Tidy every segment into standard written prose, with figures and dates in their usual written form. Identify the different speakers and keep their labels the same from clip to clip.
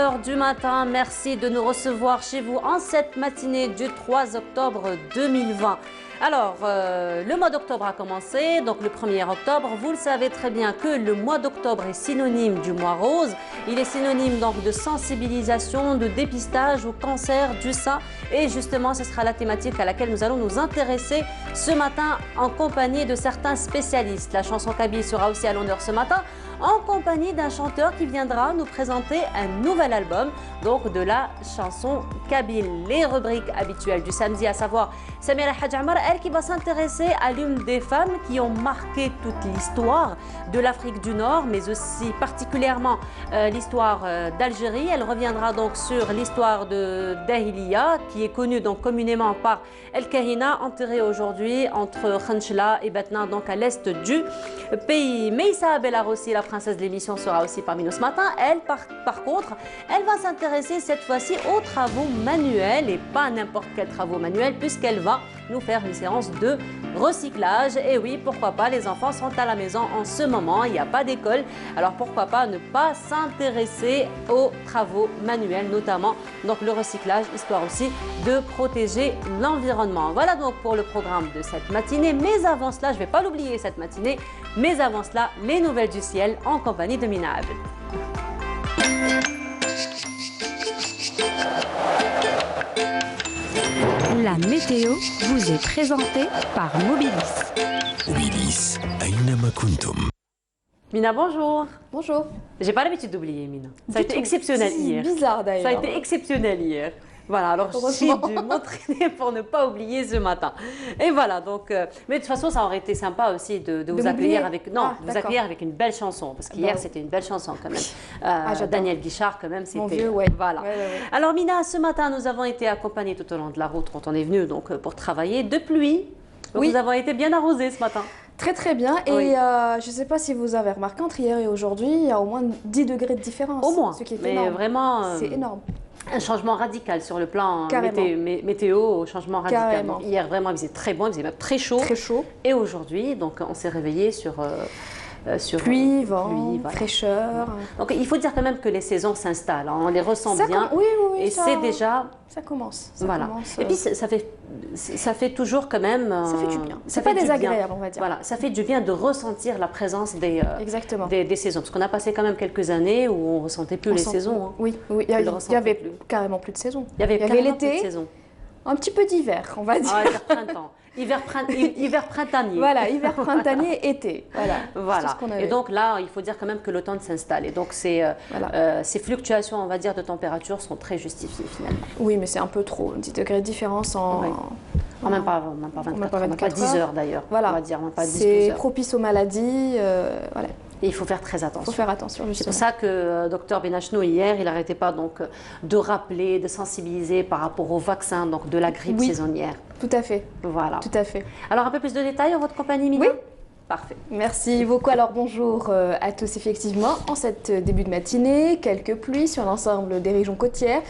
Speaker 1: heures du matin. Merci de nous recevoir chez vous en cette matinée du 3 octobre 2020. Alors, le mois d'octobre a commencé, donc le 1er octobre. Vous le savez très bien que le mois d'octobre est synonyme du mois rose. Il est synonyme donc de sensibilisation, de dépistage au cancer du sein. Et justement, ce sera la thématique à laquelle nous allons nous intéresser ce matin en compagnie de certains spécialistes. La chanson kabyle sera aussi à l'honneur ce matin, en compagnie d'un chanteur qui viendra nous présenter un nouvel album, donc de la chanson kabyle. Les rubriques habituelles du samedi, à savoir Samira Hadjamar, elle qui va s'intéresser à l'une des femmes qui ont marqué toute l'histoire de l'Afrique du Nord, mais aussi particulièrement l'histoire d'Algérie. Elle reviendra donc sur l'histoire de Dahiliya, qui est connue donc communément par El Kahina, enterrée aujourd'hui entre Khanchla et Batna, donc à l'est du pays. Meissa Belarossi, la princesse de l'émission, sera aussi parmi nous ce matin. Elle, par contre, elle va s'intéresser cette fois-ci aux travaux manuels, et pas n'importe quels travaux manuels, puisqu'elle va nous faire une séance de recyclage. Et oui, pourquoi pas, les enfants sont à la maison en ce moment, il n'y a pas d'école, alors pourquoi pas ne pas s'intéresser aux travaux manuels, notamment donc le recyclage, histoire aussi de protéger l'environnement. Voilà donc pour le programme de cette matinée, mais avant cela, je ne vais pas l'oublier cette matinée, mais avant cela, les nouvelles du ciel en compagnie de Mina Abed.
Speaker 2: La météo vous est présentée par Mobilis.
Speaker 3: Mobilis, أينما كنتم.
Speaker 1: Mina, bonjour.
Speaker 4: Bonjour.
Speaker 1: J'ai pas l'habitude d'oublier, Mina. Ça a été exceptionnel hier.
Speaker 4: C'est bizarre d'ailleurs.
Speaker 1: Ça a été exceptionnel hier. Voilà, alors j'ai dû m'entraîner pour ne pas oublier ce matin. Et voilà, donc, mais de toute façon, ça aurait été sympa aussi de vous accueillir avec, vous accueillir avec une belle chanson, parce qu'hier c'était une belle chanson quand même. Daniel Guichard quand même, c'était.
Speaker 4: Mon vieux, ouais.
Speaker 1: Voilà. Ouais. Alors Mina, ce matin, nous avons été accompagnés tout au long de la route quand on est venu donc pour travailler de pluie. Donc, nous avons été bien arrosés ce matin.
Speaker 4: Très très bien, et je ne sais pas si vous avez remarqué, entre hier et aujourd'hui, il y a au moins 10 degrés de différence.
Speaker 1: Au moins,
Speaker 4: ce qui est
Speaker 1: mais
Speaker 4: énorme.
Speaker 1: Vraiment.
Speaker 4: C'est énorme.
Speaker 1: Un changement radical sur le plan météo, changement radical.
Speaker 4: Carrément.
Speaker 1: Hier, vraiment, il faisait très bon, il faisait même très chaud.
Speaker 4: Très chaud.
Speaker 1: Et aujourd'hui, donc, on s'est réveillé sur
Speaker 4: pluie, vent, voilà. Fraîcheur.
Speaker 1: Donc, il faut dire quand même que les saisons s'installent. On les ressent bien.
Speaker 4: Oui,
Speaker 1: et c'est déjà.
Speaker 4: Ça commence.
Speaker 1: Et puis, ça fait toujours quand même.
Speaker 4: Ça fait du bien. C'est pas désagréable, on va dire.
Speaker 1: Voilà, ça fait du bien de ressentir la présence des saisons. Parce qu'on a passé quand même quelques années où on ne ressentait plus les saisons. Hein.
Speaker 4: Oui, il y avait carrément plus de saisons.
Speaker 1: Il y avait l'été,
Speaker 4: un petit peu d'hiver, on va dire.
Speaker 1: Ah, printemps. Hiver printanier.
Speaker 4: Voilà, hiver printanier, été.
Speaker 1: Voilà. Et donc là, il faut dire quand même que l'automne s'installe. Et donc ces fluctuations, on va dire, de température sont très justifiées finalement.
Speaker 4: Oui, mais c'est un peu trop. 10 degrés de différence en...
Speaker 1: Oui. Même pas 24 heures, même pas 10 heures d'ailleurs.
Speaker 4: Voilà.
Speaker 1: On va dire, même pas 10
Speaker 4: c'est
Speaker 1: heures.
Speaker 4: Propice aux maladies. Voilà.
Speaker 1: Et il faut faire très attention.
Speaker 4: Il faut faire attention, justement.
Speaker 1: C'est pour ça que Dr Benachnou, hier, il n'arrêtait pas donc, de rappeler, de sensibiliser par rapport au vaccin donc, de la grippe saisonnière.
Speaker 4: Tout à fait.
Speaker 1: Voilà.
Speaker 4: Tout à fait.
Speaker 1: Alors, un peu plus de détails en votre compagnie, Mina?
Speaker 4: Oui.
Speaker 1: Parfait.
Speaker 4: Merci beaucoup. Alors bonjour à tous. Effectivement, en cette début de matinée, quelques pluies sur l'ensemble des régions côtières.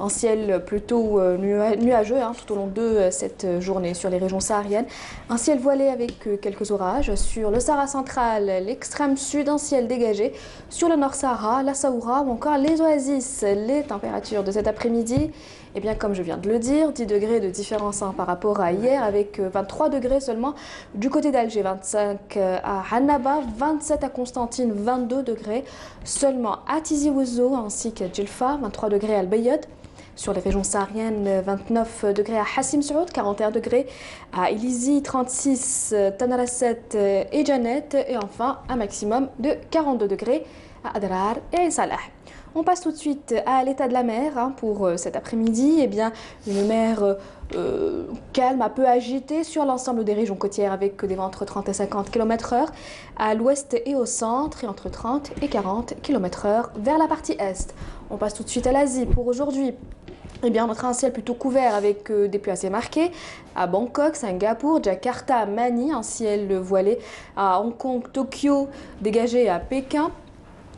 Speaker 4: Un ciel plutôt nuageux tout au long de cette journée sur les régions sahariennes. Un ciel voilé avec quelques orages sur le Sahara central, l'extrême sud, un ciel dégagé. Sur le Nord Sahara, la Saoura ou encore les oasis. Les températures de cet après-midi, eh bien, comme je viens de le dire, 10 degrés de différence par rapport à hier, avec 23 degrés seulement du côté d'Alger, 25 à Hannaba, 27 à Constantine, 22 degrés seulement à Tizi Ouzou ainsi qu'à Djelfa, 23 degrés à Al-Bayad. Sur les régions sahariennes, 29 degrés à Hassim Saoud, 41 degrés à Ilizi, 36 Tanarasset et Janet, et enfin un maximum de 42 degrés à Adrar et Salah. On passe tout de suite à l'état de la mer pour cet après-midi. Eh bien, une mer calme, un peu agitée sur l'ensemble des régions côtières avec des vents entre 30 et 50 km/h à l'ouest et au centre et entre 30 et 40 km/h vers la partie est. On passe tout de suite à l'Asie pour aujourd'hui. Eh bien, on aura un ciel plutôt couvert avec des pluies assez marquées à Bangkok, Singapour, Jakarta, Manille, un ciel voilé à Hong Kong, Tokyo, dégagé à Pékin.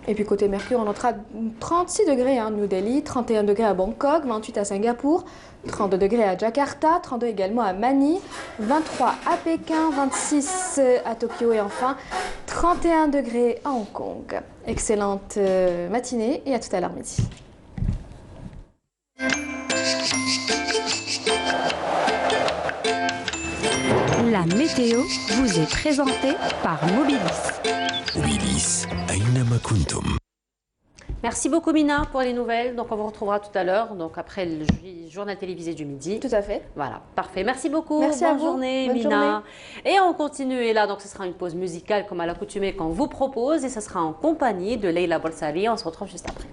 Speaker 4: Et puis côté Mercure, on notera 36 degrés à New Delhi, 31 degrés à Bangkok, 28 à Singapour, 32 degrés à Jakarta, 32 également à Manille, 23 à Pékin, 26 à Tokyo et enfin 31 degrés à Hong Kong. Excellente matinée et à tout à l'heure midi.
Speaker 2: La météo vous est présentée par Mobilis.
Speaker 3: Mobilis أينما كنتم.
Speaker 1: Merci beaucoup Mina pour les nouvelles. Donc on vous retrouvera tout à l'heure, donc après le journal télévisé du midi.
Speaker 4: Tout à fait.
Speaker 1: Voilà, parfait. Merci beaucoup.
Speaker 4: Merci à
Speaker 1: Bonne
Speaker 4: vous.
Speaker 1: journée
Speaker 4: Bonne
Speaker 1: Mina.
Speaker 4: journée.
Speaker 1: Et on continue. Et là, donc ce sera une pause musicale comme à l'accoutumée qu'on vous propose. Et ce sera en compagnie de Leila Bolsari. On se retrouve juste après.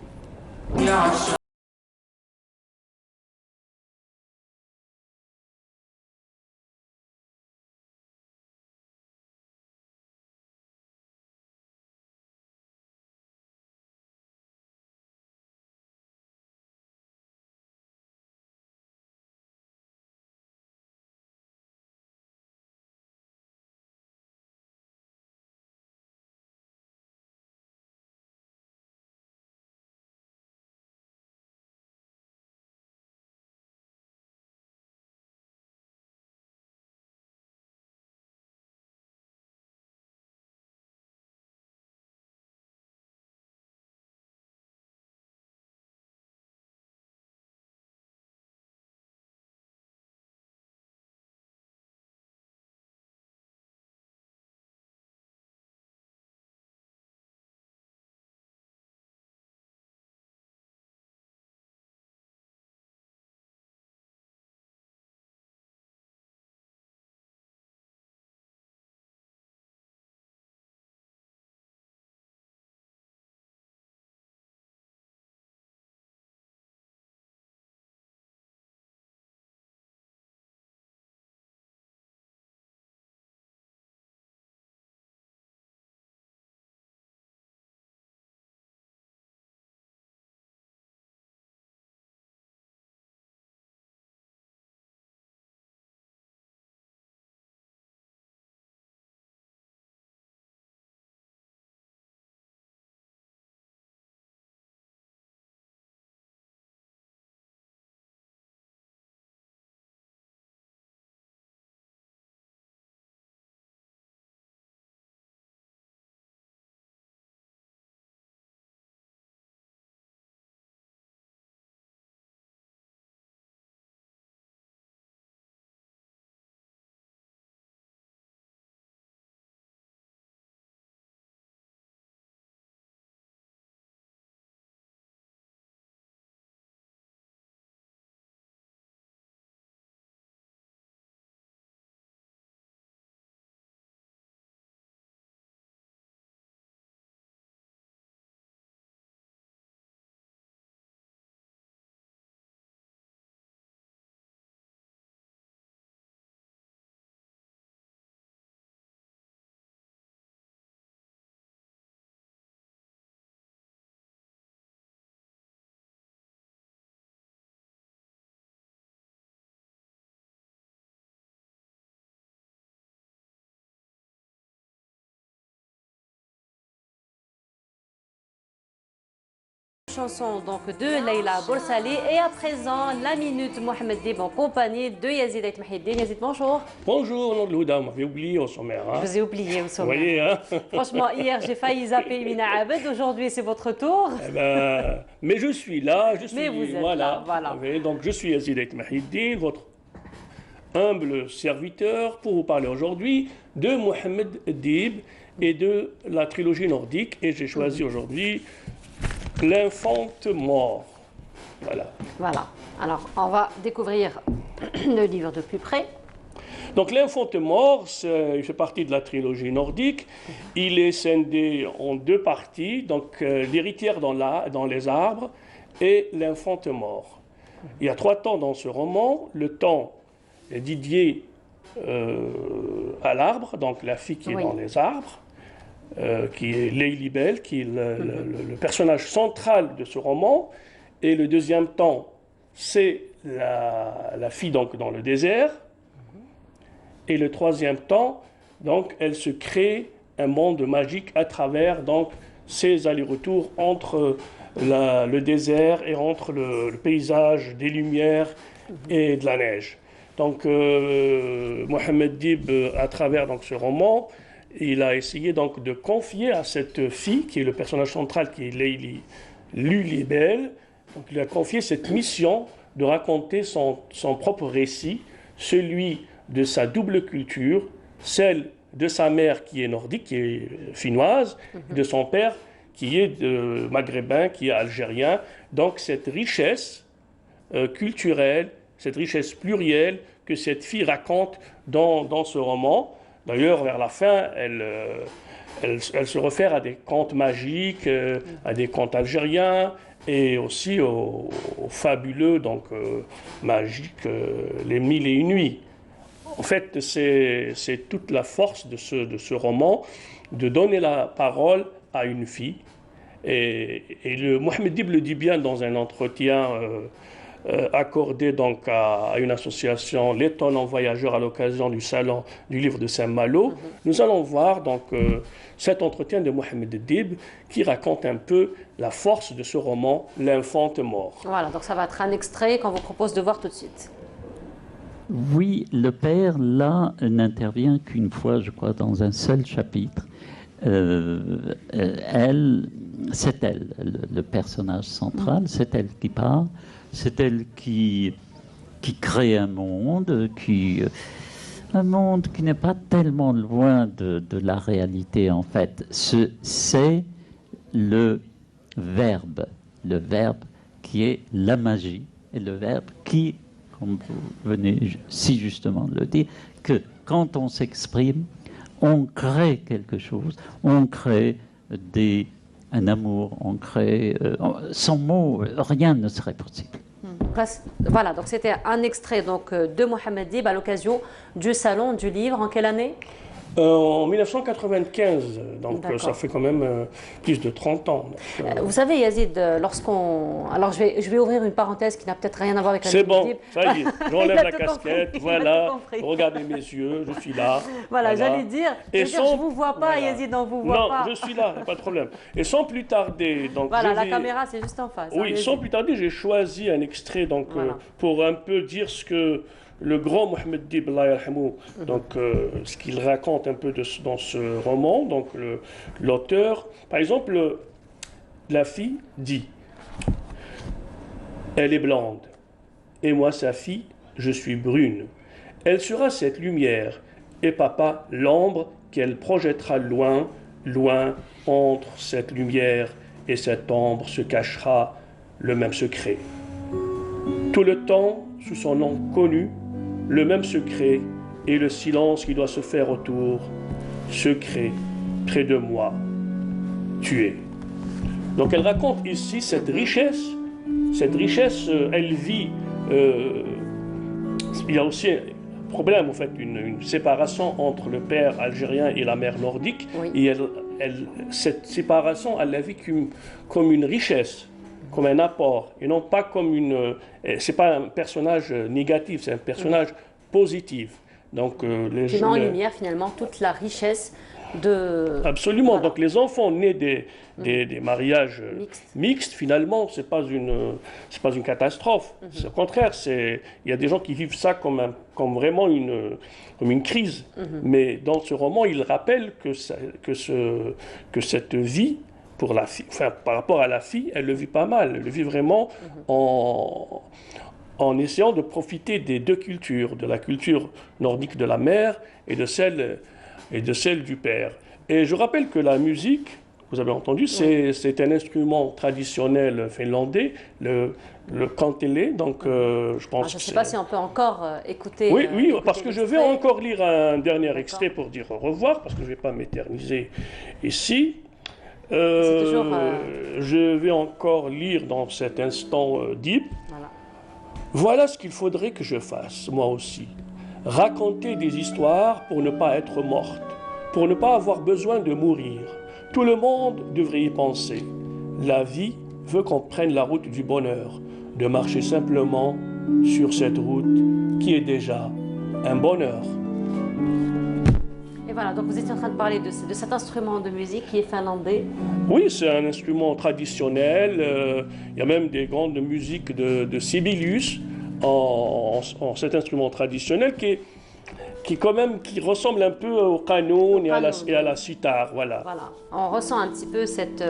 Speaker 1: Chanson donc de Leila Bolsali et à présent la minute Mohamed Dib en compagnie de Yazid Ait Mahiddine. Yazid, bonjour.
Speaker 5: Bonjour, nom de Louda, on m'avait oublié au sommaire. Hein.
Speaker 1: Je vous ai oublié au
Speaker 5: Vous
Speaker 1: sommet.
Speaker 5: voyez, hein.
Speaker 1: Franchement, hier j'ai failli zapper Mina Abed, aujourd'hui c'est votre tour.
Speaker 5: Eh ben, mais je suis là, je suis
Speaker 1: Mais vous êtes
Speaker 5: voilà.
Speaker 1: là, voilà.
Speaker 5: Vous voyez, donc je suis Yazid Ait Mahiddine, votre humble serviteur pour vous parler aujourd'hui de Mohamed Dib et de la trilogie nordique. Et j'ai choisi aujourd'hui L'Infante mort. Voilà.
Speaker 1: Voilà, alors on va découvrir le livre de plus près.
Speaker 5: Donc l'Infante mort, il fait partie de la trilogie nordique. Il est scindé en deux parties, donc l'héritière dans les arbres et l'Infante mort. Il y a trois temps dans ce roman. Le temps dédié à l'arbre, donc la fille qui est dans les arbres. Qui est Leili Bell, qui est le personnage central de ce roman. Et le deuxième temps, c'est la fille donc, dans le désert. Et le troisième temps, donc, elle se crée un monde magique à travers donc, ces allers-retours entre le désert et entre le paysage des lumières et de la neige. Donc, Mohamed Dib, à travers donc, ce roman, il a essayé donc de confier à cette fille, qui est le personnage central, qui est Leili Bell, donc il a confié cette mission de raconter son propre récit, celui de sa double culture, celle de sa mère qui est nordique, qui est finnoise, et de son père qui est maghrébin, qui est algérien. Donc cette richesse culturelle, cette richesse plurielle que cette fille raconte dans ce roman. D'ailleurs, vers la fin, elle se réfère à des contes magiques, à des contes algériens et aussi aux fabuleux, donc magiques, les mille et une nuits. En fait, c'est toute la force de ce roman, de donner la parole à une fille. Et le Mohamed Dib le dit bien dans un entretien accordé donc à une association L'étonnant voyageur à l'occasion du salon du livre de Saint-Malo. Nous allons voir donc cet entretien de Mohamed Dib qui raconte un peu la force de ce roman, L'infante mort.
Speaker 1: Voilà, donc ça va être un extrait qu'on vous propose de voir tout de suite.
Speaker 6: Oui, le père, là, n'intervient qu'une fois, je crois, dans un seul chapitre. C'est elle, le personnage central, c'est elle qui parle, c'est elle qui crée un monde qui n'est pas tellement loin de la réalité, en fait. C'est le verbe qui est la magie, et le verbe qui, comme vous venez si justement de le dire, que quand on s'exprime, on crée quelque chose, on crée un amour, on crée... sans mots, rien ne serait possible.
Speaker 1: Voilà, donc c'était un extrait donc, de Mohamed Dib à l'occasion du Salon du Livre. En quelle année ?
Speaker 5: En 1995, donc ça fait quand même plus de 30 ans. Donc,
Speaker 1: vous savez, Yazid, lorsqu'on... Alors, je vais ouvrir une parenthèse qui n'a peut-être rien à voir avec la
Speaker 5: c'est bon,
Speaker 1: Dib.
Speaker 5: ça y est, j'enlève la casquette, voilà, regardez mes yeux, je suis là.
Speaker 1: Voilà, j'allais dire, je ne vous vois pas, voilà. Yazid, on ne vous voit pas.
Speaker 5: Non, je suis là, pas de problème. Et sans plus tarder... Donc,
Speaker 1: voilà, la caméra, c'est juste en face.
Speaker 5: Oui, sans plus tarder, j'ai choisi un extrait donc, pour un peu dire ce que... Le grand Mohamed Dib, donc ce qu'il raconte un peu dans ce roman, donc l'auteur, par exemple, la fille dit « Elle est blonde, et moi sa fille, je suis brune. Elle sera cette lumière, et papa l'ombre qu'elle projettera loin, loin, entre cette lumière et cette ombre se cachera le même secret. Tout le temps, sous son nom connu, le même secret et le silence qui doit se faire autour, secret, près de moi, tué. » Donc elle raconte ici cette richesse, elle vit, il y a aussi un problème en fait, une séparation entre le père algérien et la mère nordique, et cette séparation, elle la vit comme une richesse, comme un apport, et non pas comme c'est pas un personnage négatif, c'est un personnage positif. Donc,
Speaker 1: qui met en lumière finalement toute la richesse de...
Speaker 5: Absolument, voilà. Donc les enfants nés des mariages mixtes, finalement, c'est pas une catastrophe. Au contraire, il y a des gens qui vivent ça comme vraiment une crise. Mais dans ce roman, il rappelle que cette vie, pour la fille, enfin, par rapport à la fille, elle le vit pas mal. Elle le vit vraiment en essayant de profiter des deux cultures, de la culture nordique de la mère et de celle du père. Et je rappelle que la musique, vous avez entendu, c'est un instrument traditionnel finlandais, le kantele. Donc, je pense.
Speaker 1: Je ne sais pas si on peut encore écouter.
Speaker 5: Oui, parce que je vais encore lire un dernier extrait pour dire au revoir, parce que je ne vais pas m'éterniser ici. Je vais encore lire dans cet instant Dib. Voilà ce qu'il faudrait que je fasse, moi aussi. Raconter des histoires pour ne pas être morte, pour ne pas avoir besoin de mourir. Tout le monde devrait y penser. La vie veut qu'on prenne la route du bonheur, de marcher simplement sur cette route qui est déjà un bonheur.
Speaker 1: Et voilà, donc vous étiez en train de parler de cet instrument de musique qui est finlandais.
Speaker 5: Oui, c'est un instrument traditionnel. Il y a même des grandes musiques de Sibelius en cet instrument traditionnel qui qui ressemble un peu au qanoun et à la sitar, voilà.
Speaker 1: Voilà, on ressent un petit peu cette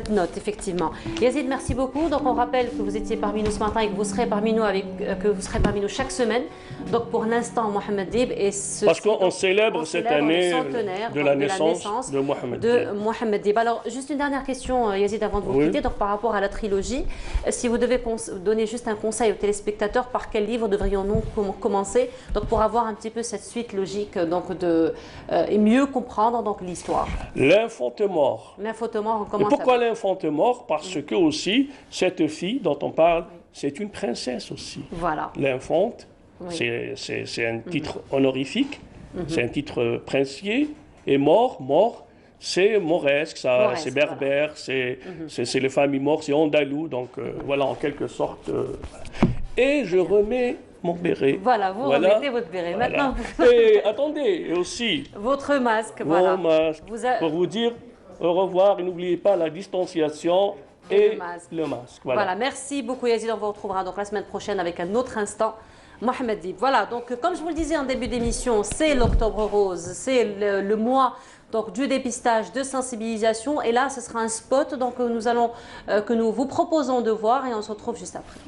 Speaker 1: note, effectivement. Yazid, merci beaucoup. Donc, on rappelle que vous étiez parmi nous ce matin et que vous serez parmi nous chaque semaine. Donc, pour l'instant, Mohamed Dib et
Speaker 5: parce qu'on célèbre cette année de la naissance de
Speaker 1: Mohamed Dib. Alors, juste une dernière question, Yazid, avant de vous quitter. Donc, par rapport à la trilogie, si vous devez donner juste un conseil aux téléspectateurs, par quel livre devrions-nous commencer, donc pour avoir un petit peu cette suite logique, donc et mieux comprendre donc l'histoire.
Speaker 5: L'infante-mort.
Speaker 1: L'infante-mort, on commence.
Speaker 5: Et pourquoi l'infante-mort? Parce que aussi cette fille dont on parle, c'est une princesse aussi.
Speaker 1: Voilà.
Speaker 5: L'infante, c'est un titre honorifique, c'est un titre princier, et mort, c'est mauresque, c'est berbère,
Speaker 1: voilà.
Speaker 5: c'est les familles mortes, c'est andalou, donc voilà, en quelque sorte. Et je remets mon béret.
Speaker 1: Voilà, vous remettez votre béret.
Speaker 5: Voilà.
Speaker 1: Maintenant,
Speaker 5: et attendez, et aussi
Speaker 1: votre masque,
Speaker 5: mon
Speaker 1: voilà.
Speaker 5: masque, pour vous dire au revoir, et n'oubliez pas la distanciation et le masque.
Speaker 1: Voilà, merci beaucoup Yazid, on vous retrouvera donc la semaine prochaine avec un autre instant. Mohamed Dib. Voilà, donc comme je vous le disais en début d'émission, c'est l'Octobre Rose, c'est le mois donc, du dépistage, de sensibilisation. Et là, ce sera un spot donc, que nous vous proposons de voir et on se retrouve juste après.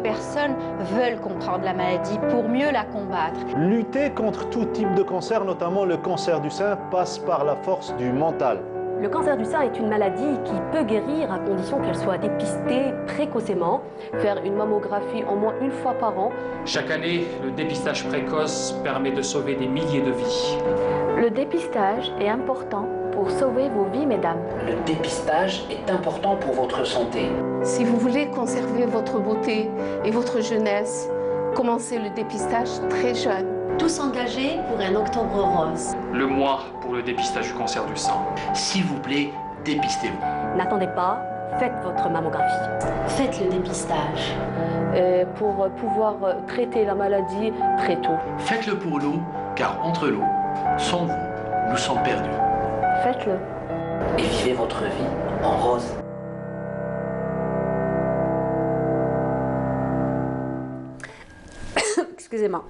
Speaker 2: Personnes veulent comprendre la maladie pour mieux la combattre.
Speaker 7: Lutter contre tout type de cancer, notamment le cancer du sein, passe par la force du mental.
Speaker 8: Le cancer du sein est une maladie qui peut guérir à condition qu'elle soit dépistée précocement, faire une mammographie au moins une fois par an.
Speaker 9: Chaque année, le dépistage précoce permet de sauver des milliers de vies.
Speaker 8: Le dépistage est important pour sauver vos vies, mesdames.
Speaker 10: Le dépistage est important pour votre santé.
Speaker 11: Si vous voulez conserver votre beauté et votre jeunesse, commencez le dépistage très jeune.
Speaker 12: Tous engagés pour un Octobre Rose.
Speaker 9: Le mois pour le dépistage du cancer du sein.
Speaker 10: S'il vous plaît, dépistez-vous.
Speaker 8: N'attendez pas, faites votre mammographie.
Speaker 12: Faites le dépistage.
Speaker 8: Pour pouvoir traiter la maladie très tôt.
Speaker 10: Faites-le pour nous, car entre nous, sans vous, nous sommes perdus.
Speaker 8: Faites-le.
Speaker 10: Et vivez votre vie en rose.
Speaker 1: Excusez-moi.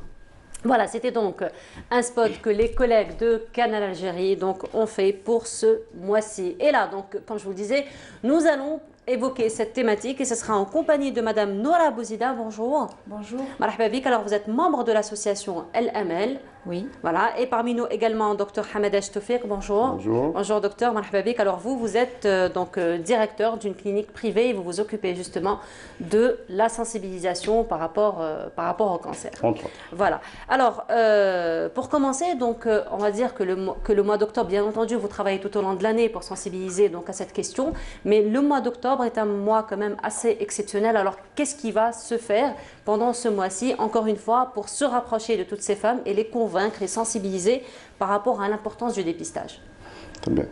Speaker 1: Voilà, c'était donc un spot que les collègues de Canal Algérie donc, ont fait pour ce mois-ci. Et là, donc, comme je vous le disais, nous allons évoquer cette thématique et ce sera en compagnie de Madame Noura Bouzida. Bonjour.
Speaker 13: Bonjour.
Speaker 1: Marhaba bik. Alors, vous êtes membre de l'association LML.
Speaker 13: Oui.
Speaker 1: Voilà. Et parmi nous également, Dr Hamed Toufik. Bonjour.
Speaker 14: Bonjour.
Speaker 1: Bonjour, docteur. Marhaba bik. Alors, vous êtes directeur d'une clinique privée et vous vous occupez justement de la sensibilisation par rapport au cancer.
Speaker 14: Entre autres.
Speaker 1: Voilà. Alors, pour commencer, donc, on va dire que le mois d'octobre, bien entendu, vous travaillez tout au long de l'année pour sensibiliser donc, à cette question, mais le mois d'octobre est un mois quand même assez exceptionnel. Alors, qu'est-ce qui va se faire pendant ce mois-ci, encore une fois, pour se rapprocher de toutes ces femmes et les convaincre et sensibiliser par rapport à l'importance du dépistage?
Speaker 14: Très bien.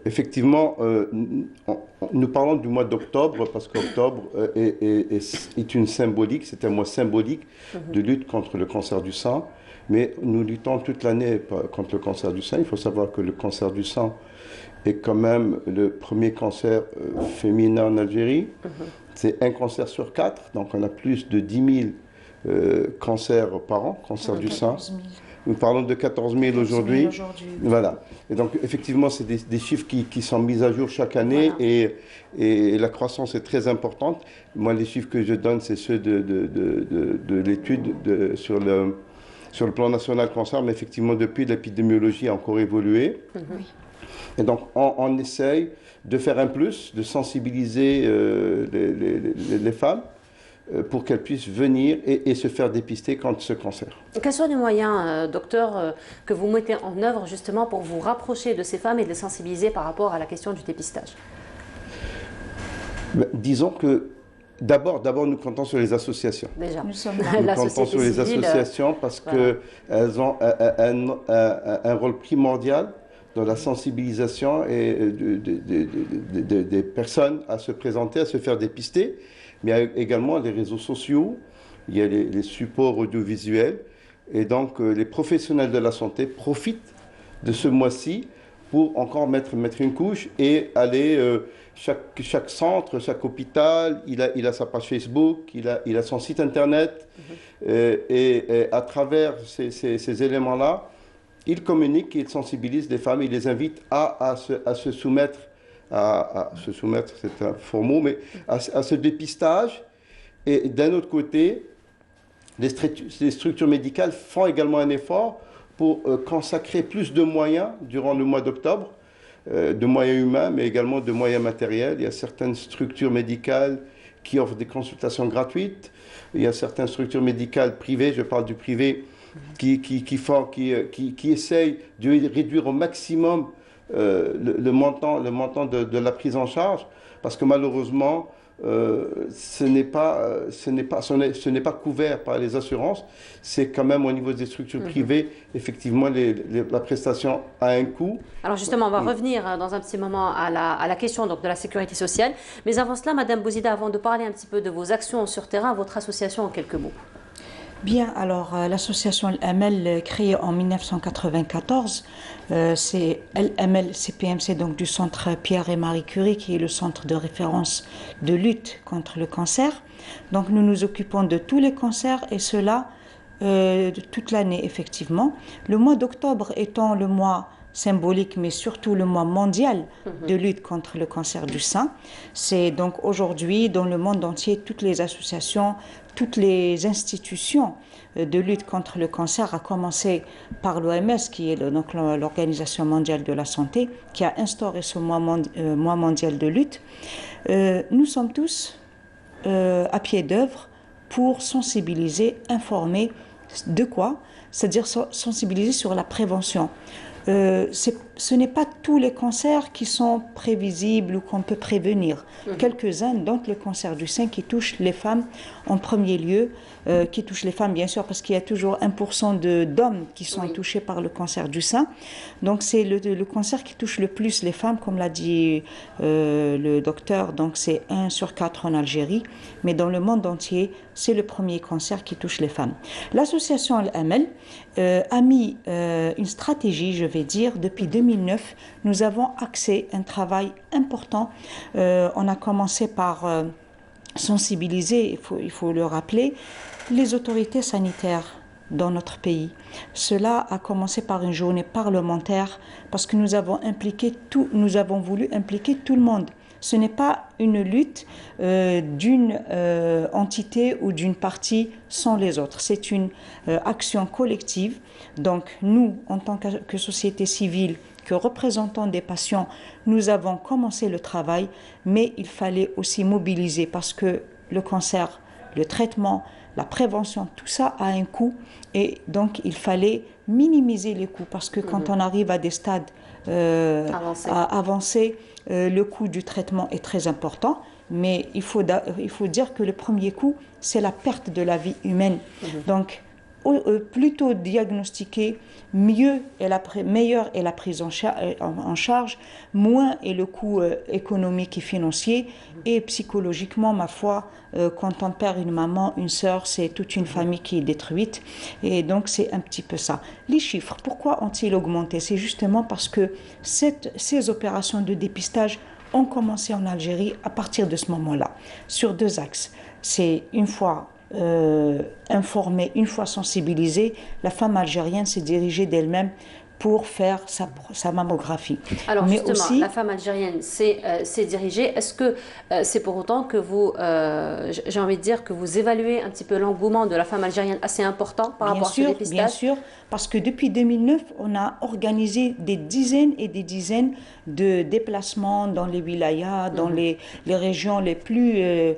Speaker 14: Effectivement, nous parlons du mois d'octobre parce qu'octobre est une symbolique, c'est un mois symbolique de lutte contre le cancer du sein. Mais nous luttons toute l'année contre le cancer du sein. Il faut savoir que le cancer du sein est quand même le premier cancer féminin en Algérie. C'est un cancer sur 4, donc on a plus de 10 000 cancers par an, cancer du sein. Nous parlons de 14 000 aujourd'hui. Voilà. Et donc, effectivement, c'est des chiffres qui sont mis à jour chaque année et la croissance est très importante. Moi, les chiffres que je donne, c'est ceux de l'étude sur sur le plan national cancer, mais effectivement, depuis, l'épidémiologie a encore évolué. Et donc, on essaye de faire un plus, de sensibiliser les femmes pour qu'elles puissent venir et se faire dépister contre ce cancer.
Speaker 1: Quels sont les moyens, docteur, que vous mettez en œuvre justement pour vous rapprocher de ces femmes et de les sensibiliser par rapport à la question du dépistage?
Speaker 14: Disons que d'abord, nous comptons sur les associations.
Speaker 1: Déjà,
Speaker 14: nous comptons sur les associations parce qu'elles ont un rôle primordial dans la sensibilisation des personnes à se présenter, à se faire dépister. Mais il y a également les réseaux sociaux, il y a les supports audiovisuels. Et donc, les professionnels de la santé profitent de ce mois-ci pour encore mettre une couche et aller, chaque centre, chaque hôpital, il a sa page Facebook, il a son site internet. Et à travers ces éléments-là, il communique, il sensibilise les femmes, il les invite à se soumettre, c'est un faux mot, mais à ce dépistage. Et d'un autre côté, les structures médicales font également un effort pour consacrer plus de moyens durant le mois d'octobre, de moyens humains, mais également de moyens matériels. Il y a certaines structures médicales qui offrent des consultations gratuites. Il y a certaines structures médicales privées, je parle du privé, qui essayent de réduire au maximum le montant de la prise en charge, parce que malheureusement, ce n'est pas couvert par les assurances. C'est quand même au niveau des structures privées, effectivement, la prestation a un coût.
Speaker 1: Alors justement, on va revenir dans un petit moment à la question donc, de la sécurité sociale. Mais avant cela, Madame Bouzida, avant de parler un petit peu de vos actions sur terrain, votre association en quelques mots.
Speaker 13: Bien, alors l'association LML créée en 1994, c'est LML CPMC, donc du centre Pierre et Marie Curie, qui est le centre de référence de lutte contre le cancer. Donc nous nous occupons de tous les cancers et cela toute l'année effectivement. Le mois d'octobre étant le mois symbolique, mais surtout le mois mondial de lutte contre le cancer du sein. C'est donc aujourd'hui, dans le monde entier, toutes les associations, toutes les institutions de lutte contre le cancer, à commencer par l'OMS, qui est donc l'Organisation mondiale de la santé, qui a instauré ce mois mondial de lutte. Nous sommes tous à pied d'œuvre pour sensibiliser, informer de quoi? C'est-à-dire sensibiliser sur la prévention. Ce n'est pas tous les cancers qui sont prévisibles ou qu'on peut prévenir. Quelques-uns, donc le cancer du sein qui touche les femmes en premier lieu, qui touche les femmes bien sûr parce qu'il y a toujours 1% d'hommes qui sont touchés par le cancer du sein. Donc c'est le cancer qui touche le plus les femmes, comme l'a dit le docteur, donc c'est 1 sur 4 en Algérie, mais dans le monde entier, c'est le premier cancer qui touche les femmes. L'association Al-Amal a mis une stratégie, je vais dire, depuis 2009. Nous avons axé un travail important. On a commencé par sensibiliser, il faut le rappeler, les autorités sanitaires dans notre pays. Cela a commencé par une journée parlementaire parce que nous avons voulu impliquer tout le monde. Ce n'est pas une lutte d'une entité ou d'une partie sans les autres. C'est une action collective. Donc nous, en tant que société civile, que représentants des patients, nous avons commencé le travail, mais il fallait aussi mobiliser parce que le cancer, le traitement, la prévention, tout ça a un coût et donc il fallait minimiser les coûts parce que quand on arrive à des stades avancés, le coût du traitement est très important, mais il faut dire que le premier coût, c'est la perte de la vie humaine. Donc, plutôt diagnostiquer, meilleure est la prise en charge, moins est le coût économique et financier, et psychologiquement, ma foi, quand on perd une maman, une sœur, c'est toute une famille qui est détruite, et donc c'est un petit peu ça. Les chiffres, pourquoi ont-ils augmenté? C'est justement parce que ces opérations de dépistage ont commencé en Algérie à partir de ce moment-là, sur 2 axes. C'est une fois informée, une fois sensibilisée, la femme algérienne s'est dirigée d'elle-même pour faire sa mammographie.
Speaker 1: Alors
Speaker 13: Mais
Speaker 1: justement,
Speaker 13: aussi,
Speaker 1: la femme algérienne s'est dirigée. Est-ce que c'est pour autant que vous, j'ai envie de dire, que vous évaluez un petit peu l'engouement de la femme algérienne assez important par rapport à ce dépistage?
Speaker 13: Bien sûr, parce que depuis 2009, on a organisé des dizaines et des dizaines de déplacements dans les wilayas, dans les régions les plus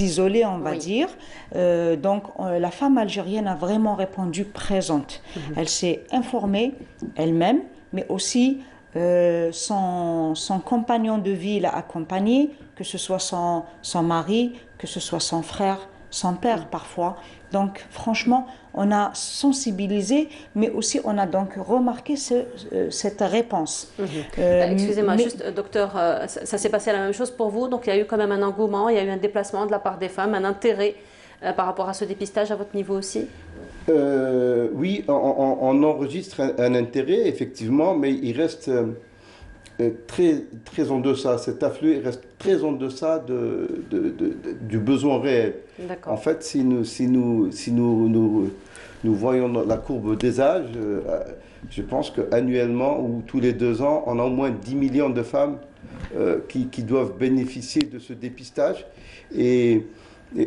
Speaker 13: isolées, on va dire. Donc la femme algérienne a vraiment répondu présente. Elle s'est informée elle-même, mais aussi son compagnon de vie l'a accompagnée, que ce soit son mari, que ce soit son frère, son père parfois. Donc franchement, on a sensibilisé, mais aussi on a donc remarqué cette réponse.
Speaker 1: Excusez-moi, juste docteur, ça s'est passé la même chose pour vous? Donc il y a eu quand même un engouement, il y a eu un déplacement de la part des femmes, un intérêt par rapport à ce dépistage à votre niveau aussi?
Speaker 14: Oui, on enregistre un intérêt, effectivement, mais il reste très en deçà. Cet afflux reste très en deçà du besoin réel. En fait, si nous voyons la courbe des âges, je pense qu'annuellement ou tous les 2 ans, on a au moins 10 millions de femmes qui doivent bénéficier de ce dépistage. Et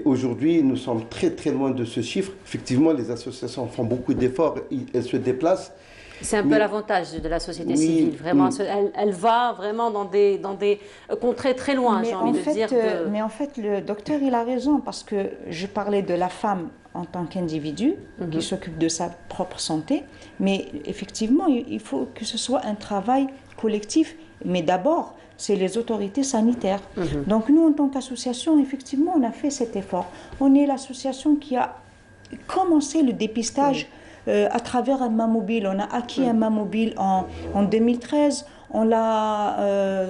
Speaker 14: aujourd'hui, nous sommes très loin de ce chiffre. Effectivement, les associations font beaucoup d'efforts, elles se déplacent.
Speaker 1: C'est un peu l'avantage de la société civile. Vraiment, elle va vraiment dans des contrées très loin, j'ai envie de dire.
Speaker 13: Mais en fait, le docteur, il a raison, parce que je parlais de la femme en tant qu'individu qui s'occupe de sa propre santé. Mais effectivement, il faut que ce soit un travail collectif. Mais d'abord, c'est les autorités sanitaires. Donc nous, en tant qu'association, effectivement, on a fait cet effort. On est l'association qui a commencé le dépistage à travers un mammobile. On a acquis un mammobile en 2013. On l'a,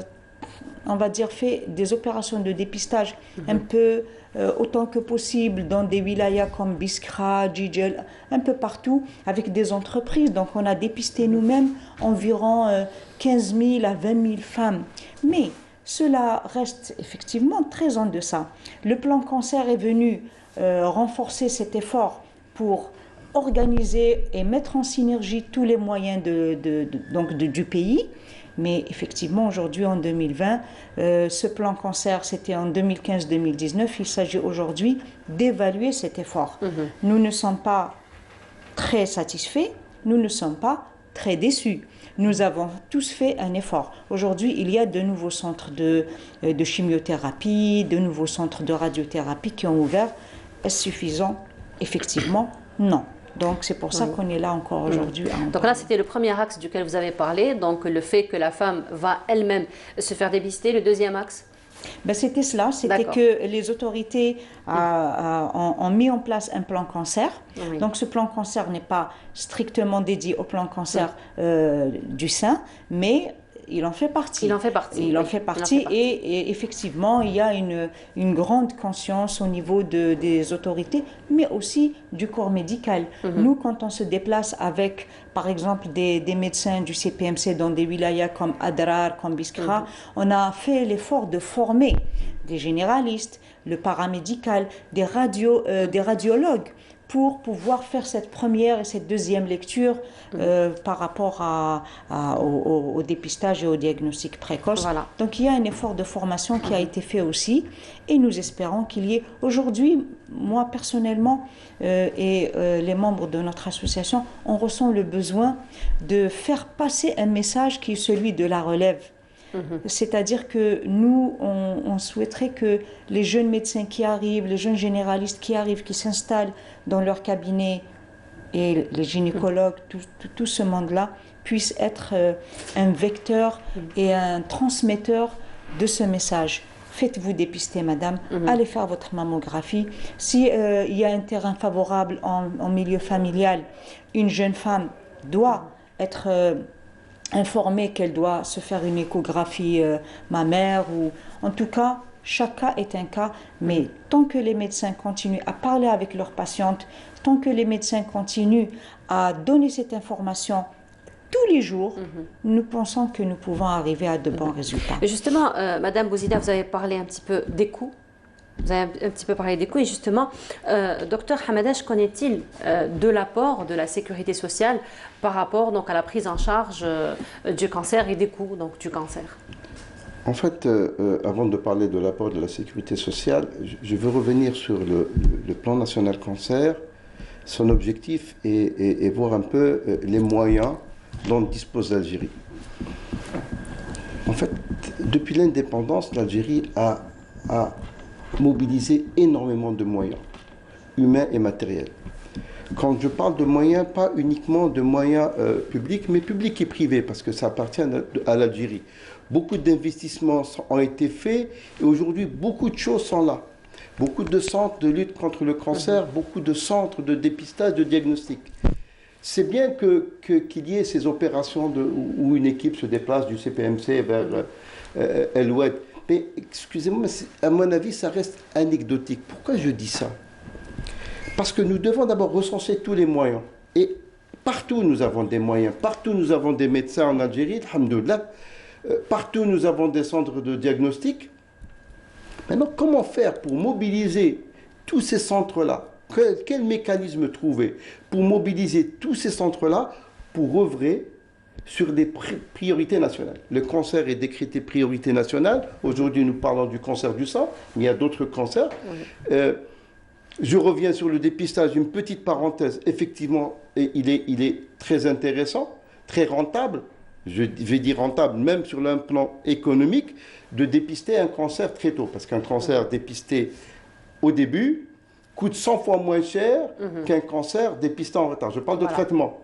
Speaker 13: on va dire, fait des opérations de dépistage un peu autant que possible dans des wilayas comme Biskra, Djidjel, un peu partout, avec des entreprises. Donc on a dépisté nous-mêmes environ 15 000 à 20 000 femmes. Mais cela reste effectivement très en deçà. Le plan cancer est venu renforcer cet effort pour organiser et mettre en synergie tous les moyens du pays. Mais effectivement, aujourd'hui, en 2020, ce plan cancer, c'était en 2015-2019. Il s'agit aujourd'hui d'évaluer cet effort. Nous ne sommes pas très satisfaits, nous ne sommes pas très déçus. Nous avons tous fait un effort. Aujourd'hui, il y a de nouveaux centres de chimiothérapie, de nouveaux centres de radiothérapie qui ont ouvert. Est-ce suffisant? Effectivement, non. Donc c'est pour ça qu'on est là encore aujourd'hui.
Speaker 1: Donc là, c'était le premier axe duquel vous avez parlé, donc le fait que la femme va elle-même se faire dépister. Le deuxième axe?
Speaker 13: C'était cela, c'était que les autorités ont mis en place un plan cancer. Donc ce plan cancer n'est pas strictement dédié au plan cancer du sein, mais il en fait partie. Et effectivement, il y a une grande conscience au niveau des autorités, mais aussi du corps médical. Nous, quand on se déplace avec, par exemple, des médecins du CPMC dans des wilayas comme Adrar, comme Biskra, on a fait l'effort de former des généralistes, le paramédical, des radiologues, pour pouvoir faire cette première et cette deuxième lecture par rapport au dépistage et au diagnostic précoce. Donc il y a un effort de formation qui a été fait aussi, et nous espérons qu'il y ait aujourd'hui, moi personnellement et les membres de notre association, on ressent le besoin de faire passer un message qui est celui de la relève. C'est-à-dire que nous, on souhaiterait que les jeunes médecins qui arrivent, les jeunes généralistes qui arrivent, qui s'installent dans leur cabinet, et les gynécologues, tout ce monde-là, puissent être un vecteur et un transmetteur de ce message. Faites-vous dépister, madame, allez faire votre mammographie. S'il y a un terrain favorable en milieu familial, une jeune femme doit être informée qu'elle doit se faire une échographie mammaire, ou en tout cas, chaque cas est un cas, mais tant que les médecins continuent à parler avec leurs patientes, tant que les médecins continuent à donner cette information tous les jours, nous pensons que nous pouvons arriver à de bons résultats.
Speaker 1: Et justement, Madame Bouzida, vous avez parlé un petit peu des coûts Vous avez un petit peu parlé des coûts et justement, docteur Hamadache, connaît-il de l'apport de la sécurité sociale par rapport donc, à la prise en charge du cancer et des coûts donc, du cancer?
Speaker 14: En fait, avant de parler de l'apport de la sécurité sociale, je veux revenir sur le plan national cancer, son objectif et voir un peu les moyens dont dispose l'Algérie. En fait, depuis l'indépendance, l'Algérie a mobilisé énormément de moyens, humains et matériels. Quand je parle de moyens, pas uniquement de moyens publics, mais publics et privés, parce que ça appartient à l'Algérie. Beaucoup d'investissements ont été faits et aujourd'hui, beaucoup de choses sont là. Beaucoup de centres de lutte contre le cancer, beaucoup de centres de dépistage, de diagnostic. C'est bien qu'il y ait ces opérations où une équipe se déplace du CPMC vers El Oued. Mais excusez-moi, à mon avis, ça reste anecdotique. Pourquoi je dis ça? Parce que nous devons d'abord recenser tous les moyens. Et partout, nous avons des moyens. Partout, nous avons des médecins en Algérie, alhamdoulilah. Partout, nous avons des centres de diagnostic. Maintenant, comment faire pour mobiliser tous ces centres-là? Quel mécanisme trouver pour mobiliser tous ces centres-là pour œuvrer sur des priorités nationales? Le cancer est décrété priorité nationale. Aujourd'hui, nous parlons du cancer du sang, mais il y a d'autres cancers. Je reviens sur le dépistage, une petite parenthèse. Effectivement, il est très intéressant, très rentable. Je vais dire rentable, même sur un plan économique, de dépister un cancer très tôt. Parce qu'un cancer dépisté au début coûte 100 fois moins cher qu'un cancer dépisté en retard. Je parle de traitement.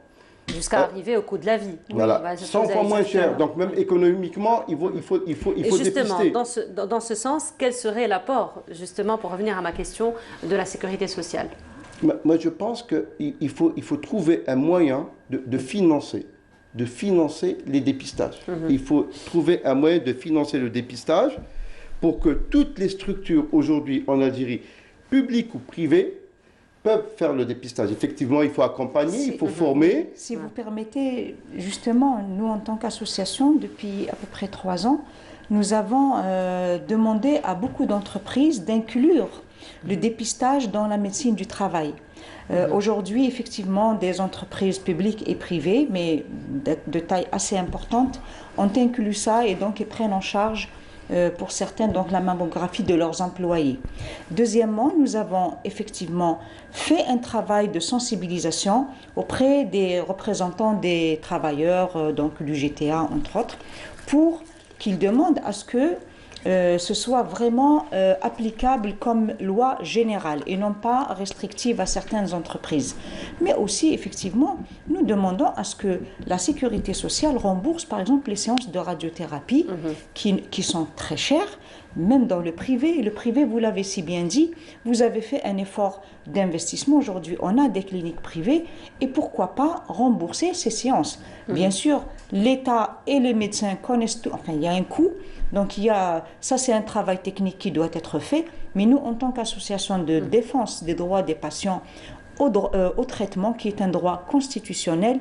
Speaker 1: Jusqu'à arriver au coût de la vie.
Speaker 14: Voilà, oui, 100 fois moins cher. Donc même économiquement, il faut
Speaker 1: justement,
Speaker 14: dépister.
Speaker 1: Dans ce sens, quel serait l'apport, justement, pour revenir à ma question, de la sécurité sociale?
Speaker 14: Moi, je pense qu'il faut trouver un moyen de financer les dépistages. Il faut trouver un moyen de financer le dépistage pour que toutes les structures aujourd'hui en Algérie, publiques ou privées, peuvent faire le dépistage. Effectivement, il faut accompagner, il faut former.
Speaker 13: Si vous permettez, justement, nous, en tant qu'association, depuis à peu près 3 ans, nous avons demandé à beaucoup d'entreprises d'inclure le dépistage dans la médecine du travail. Aujourd'hui, effectivement, des entreprises publiques et privées, mais de taille assez importante, ont inclus ça et donc ils prennent en charge pour certains donc la mammographie de leurs employés. Deuxièmement, nous avons effectivement fait un travail de sensibilisation auprès des représentants des travailleurs, donc l'UGTA entre autres, pour qu'ils demandent à ce que ce soit vraiment applicable comme loi générale et non pas restrictive à certaines entreprises. Mais aussi, effectivement, nous demandons à ce que la sécurité sociale rembourse, par exemple, les séances de radiothérapie qui sont très chères, même dans le privé. Et le privé, vous l'avez si bien dit, vous avez fait un effort d'investissement. Aujourd'hui, on a des cliniques privées et pourquoi pas rembourser ces séances. Bien sûr, l'État et les médecins connaissent tout. Enfin, il y a un coût. Donc, ça, c'est un travail technique qui doit être fait. Mais nous, en tant qu'association de défense des droits des patients au traitement, qui est un droit constitutionnel,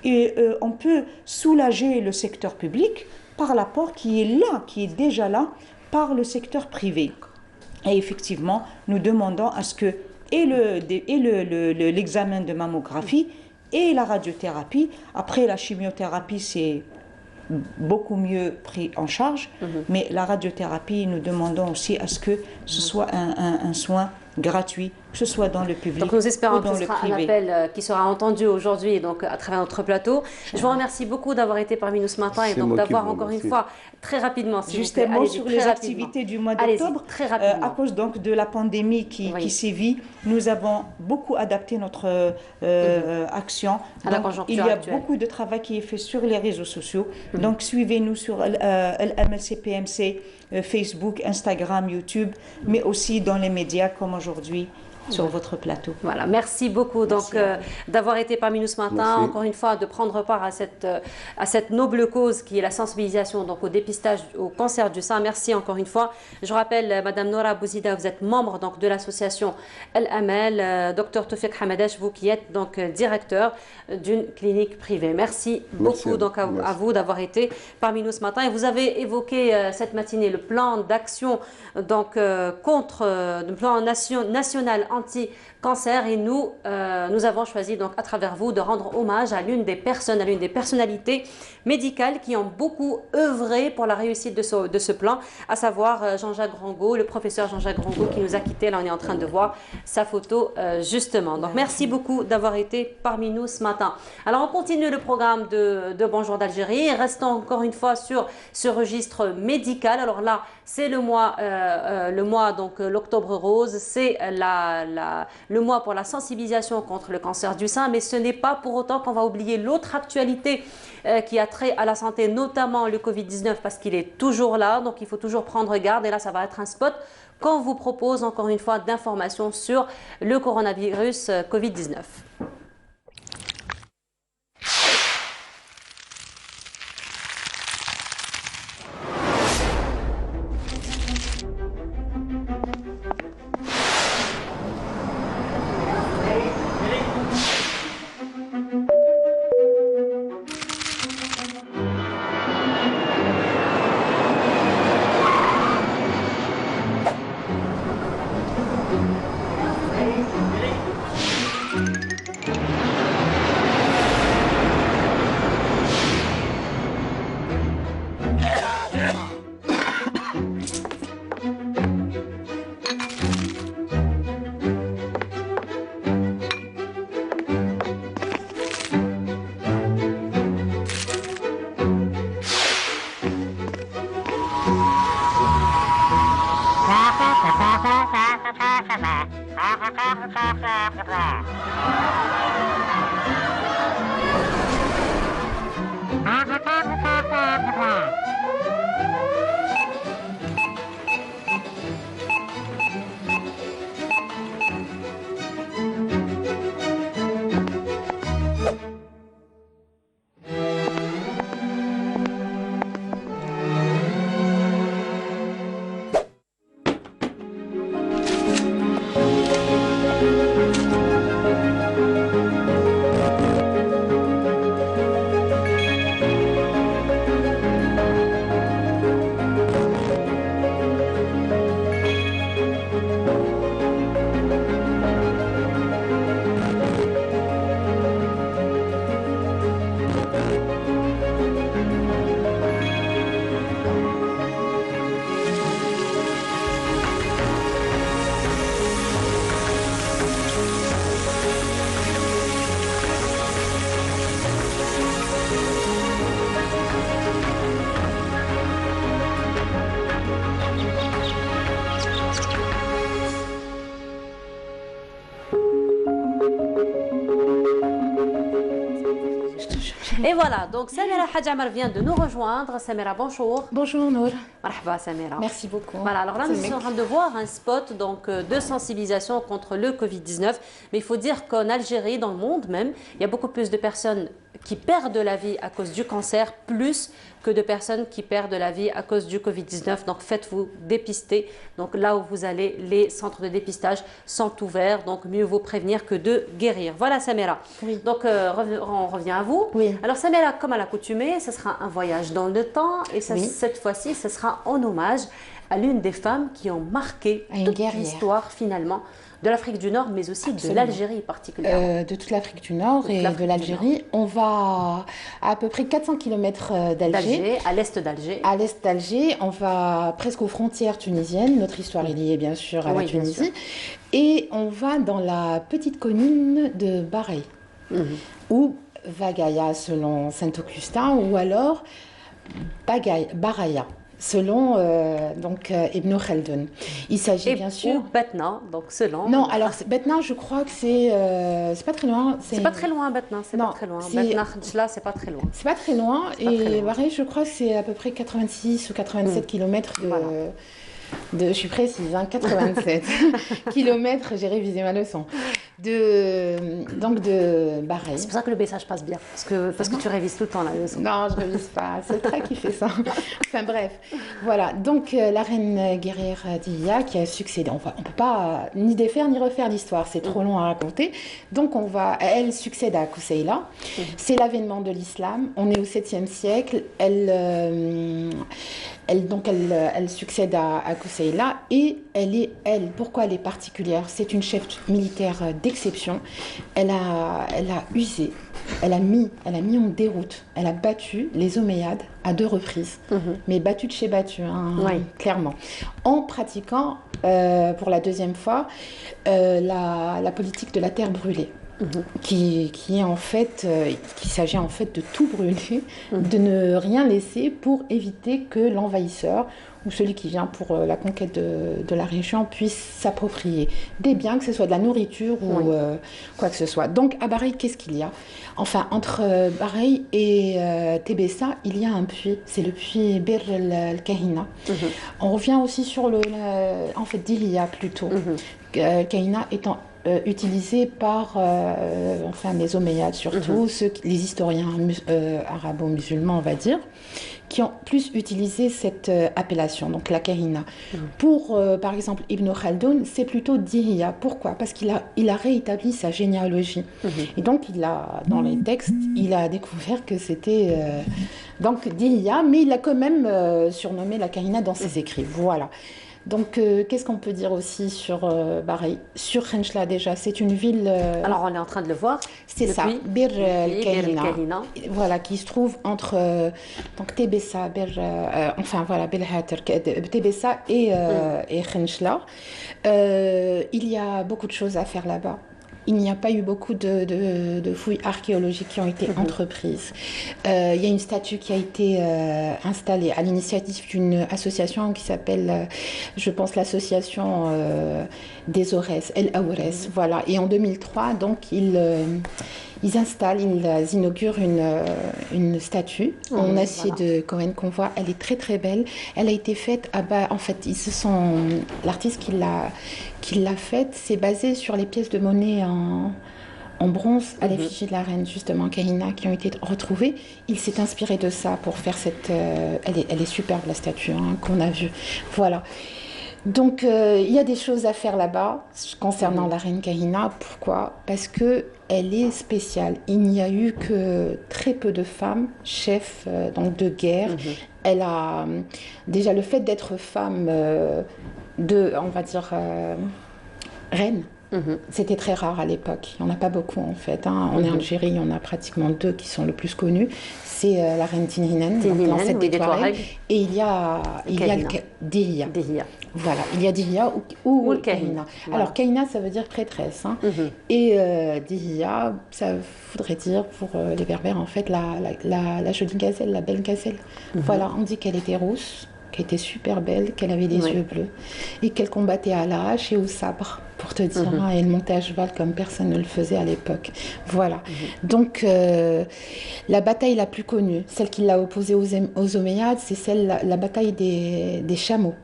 Speaker 13: et on peut soulager le secteur public par l'apport qui est là, qui est déjà là, par le secteur privé. Et effectivement, nous demandons à ce que l'examen de mammographie et la radiothérapie, après la chimiothérapie, c'est beaucoup mieux pris en charge, mais la radiothérapie, nous demandons aussi à ce que ce soit un soin gratuit, que ce soit dans le public
Speaker 1: donc nous espérons
Speaker 13: ou dans
Speaker 1: que ce
Speaker 13: le
Speaker 1: sera
Speaker 13: privé.
Speaker 1: un appel qui sera entendu aujourd'hui donc à travers notre plateau. Je vous remercie beaucoup d'avoir été parmi nous ce matin et donc d'avoir encore une fois très rapidement,
Speaker 13: justement sur les activités du mois d'octobre, à cause donc de la pandémie qui sévit, nous avons beaucoup adapté notre action. Donc, il y a beaucoup de travail qui est fait sur les réseaux sociaux. Donc suivez-nous sur LMLC PMC, Facebook, Instagram, YouTube, mais aussi dans les médias comme aujourd'hui sur votre plateau.
Speaker 1: Voilà, merci beaucoup d'avoir été parmi nous ce matin.
Speaker 14: Merci.
Speaker 1: Encore une fois, de prendre part à cette noble cause qui est la sensibilisation donc, au dépistage au cancer du sein. Merci encore une fois. Je rappelle, Madame Nora Bouzida, vous êtes membre donc, de l'association El-Amal. Docteur Toufik Hamadesh, vous qui êtes donc directeur d'une clinique privée. Merci beaucoup donc, à vous d'avoir été parmi nous ce matin. Et vous avez évoqué cette matinée le plan d'action donc, contre le plan national anti-cancer et nous avons choisi donc à travers vous de rendre hommage à l'une des personnalités médicales qui ont beaucoup œuvré pour la réussite de ce plan, à savoir Jean-Jacques Rango, le professeur Jean-Jacques Rango qui nous a quittés. Là on est en train de voir sa photo justement. Donc merci beaucoup d'avoir été parmi nous ce matin. Alors on continue le programme de Bonjour d'Algérie. Restons encore une fois sur ce registre médical. Alors là c'est le mois donc l'octobre rose, c'est le mois pour la sensibilisation contre le cancer du sein, mais ce n'est pas pour autant qu'on va oublier l'autre actualité qui a trait à la santé, notamment le Covid-19, parce qu'il est toujours là, donc il faut toujours prendre garde. Et là, ça va être un spot qu'on vous propose encore une fois d'informations sur le coronavirus Covid-19. Et voilà, donc Samira Hadjamar vient de nous rejoindre. Samira, bonjour.
Speaker 11: Bonjour Nour.
Speaker 1: Marhaba Samira.
Speaker 11: Merci beaucoup.
Speaker 1: Voilà, alors là nous sommes en train de voir un spot donc, de sensibilisation contre le Covid-19. Mais il faut dire qu'en Algérie, dans le monde même, il y a beaucoup plus de personnes qui perdent la vie à cause du cancer, plus que de personnes qui perdent la vie à cause du Covid-19. Donc faites-vous dépister. Donc là où vous allez, les centres de dépistage sont ouverts. Donc mieux vaut prévenir que de guérir. Voilà Samira.
Speaker 11: Oui.
Speaker 1: Donc on revient à vous.
Speaker 11: Oui.
Speaker 1: Alors Samira, comme à l'accoutumée, ce sera un voyage dans le temps. Et ça, cette fois-ci, ce sera en hommage à l'une des femmes qui ont marqué toute l'histoire finalement de l'Afrique du Nord, mais aussi de l'Algérie particulièrement.
Speaker 11: De toute l'Afrique du Nord et de l'Algérie. On va à peu près 400 km d'Alger.
Speaker 1: À l'est d'Alger.
Speaker 11: À l'est d'Alger. On va presque aux frontières tunisiennes. Notre histoire est liée bien sûr à la Tunisie. Et on va dans la petite commune de Baraï, ou Vagaya selon Saint-Augustin, ou alors Baraya selon Ibn Khaldun. Il s'agit bien sûr...
Speaker 1: Ou Batna, donc selon...
Speaker 11: Non, alors Batna, je crois que c'est pas très loin.
Speaker 1: C'est pas très loin, Batna, c'est pas très loin. Batna Khadjla, c'est pas très loin.
Speaker 11: C'est pas très loin, et pareil, je crois que c'est à peu près 86 ou 87 km Je suis précise, 87 kilomètres, j'ai révisé ma leçon. Donc de Bahreïn.
Speaker 1: C'est pour ça que le message passe bien, parce que tu révises tout le temps la leçon.
Speaker 11: Non, je ne révise pas, c'est le trait qui fait ça. Enfin bref, voilà. Donc la reine guerrière Dihya qui a succédé, on ne peut pas ni défaire ni refaire l'histoire, c'est trop long à raconter. Donc elle succède à Kousseïla. C'est l'avènement de l'islam, on est au 7e siècle, elle succède à Kousseïla et pourquoi elle est particulière? C'est une chef militaire d'exception. Elle a usé, elle a mis en déroute, elle a battu les Omeyyades à 2 reprises, mais battu de chez battu, clairement, en pratiquant pour la 2e fois la politique de la terre brûlée. Qui est en fait, qu'il s'agit en fait de tout brûler, de ne rien laisser pour éviter que l'envahisseur ou celui qui vient pour la conquête de la région puisse s'approprier des biens, que ce soit de la nourriture ou quoi que ce soit. Donc à Bahreïn, qu'est-ce qu'il y a? Enfin, entre Bahreïn et Tébessa, il y a un puits, c'est le puits Bir el-Kahina. On revient aussi sur en fait Dihya plutôt. Kahina étant utilisé par les Omeyyades surtout, les historiens arabo-musulmans on va dire, qui ont plus utilisé cette appellation, donc la Kahina. Pour par exemple Ibn Khaldoun, c'est plutôt Dihya. Pourquoi? Parce qu'il a réétabli sa généalogie. Et donc dans les textes, il a découvert que c'était donc Dihya, mais il a quand même surnommé la Kahina dans ses écrits. Voilà. Donc, qu'est-ce qu'on peut dire aussi sur Bahreïn? Sur Khenchla déjà, c'est une ville...
Speaker 1: Alors, on est en train de le voir.
Speaker 11: C'est ça, Bir el-Kahina. Voilà, qui se trouve entre donc Tébessa, Tébessa et Khenchla. Il y a beaucoup de choses à faire là-bas. Il n'y a pas eu beaucoup de fouilles archéologiques qui ont été entreprises. Il y a une statue qui a été installée à l'initiative d'une association qui s'appelle, je pense, l'association des Aurès, El Aurès. Voilà. Et en 2003, donc, ils inaugurent une statue en acier de Cohen qu'on voit. Elle est très très belle. Elle a été faite en fait, l'artiste qui l'a faite, c'est basé sur les pièces de monnaie en bronze à l'effigie de la reine, justement, Kahina, qui ont été retrouvées. Il s'est inspiré de ça pour faire cette... elle est superbe, la statue, qu'on a vue. Voilà. Donc, il y a des choses à faire là-bas concernant la reine Kahina. Pourquoi? Parce qu'elle est spéciale. Il n'y a eu que très peu de femmes chefs donc de guerre. Elle a... Déjà, le fait d'être femme on va dire, reine, c'était très rare à l'époque. Il n'y en a pas beaucoup, en fait. On est en Algérie, on a pratiquement 2 qui sont le plus connus. C'est la reine Tinhinen, l'ancêtre des Touaregs, et il y a Dihya. Voilà, il y a Dihya ou Kahina. Voilà. Alors, Kahina, ça veut dire prêtresse. Et Dihya, ça voudrait dire, pour les Berbères, en fait, la jolie gazelle, la belle gazelle. Voilà, on dit qu'elle était rousse, qu'elle était super belle, qu'elle avait des yeux bleus, et qu'elle combattait à la hache et au sabre, pour te dire, et elle montait à cheval comme personne ne le faisait à l'époque. Voilà. Donc, la bataille la plus connue, celle qui l'a opposée aux Omeyyades, c'est la bataille des chameaux.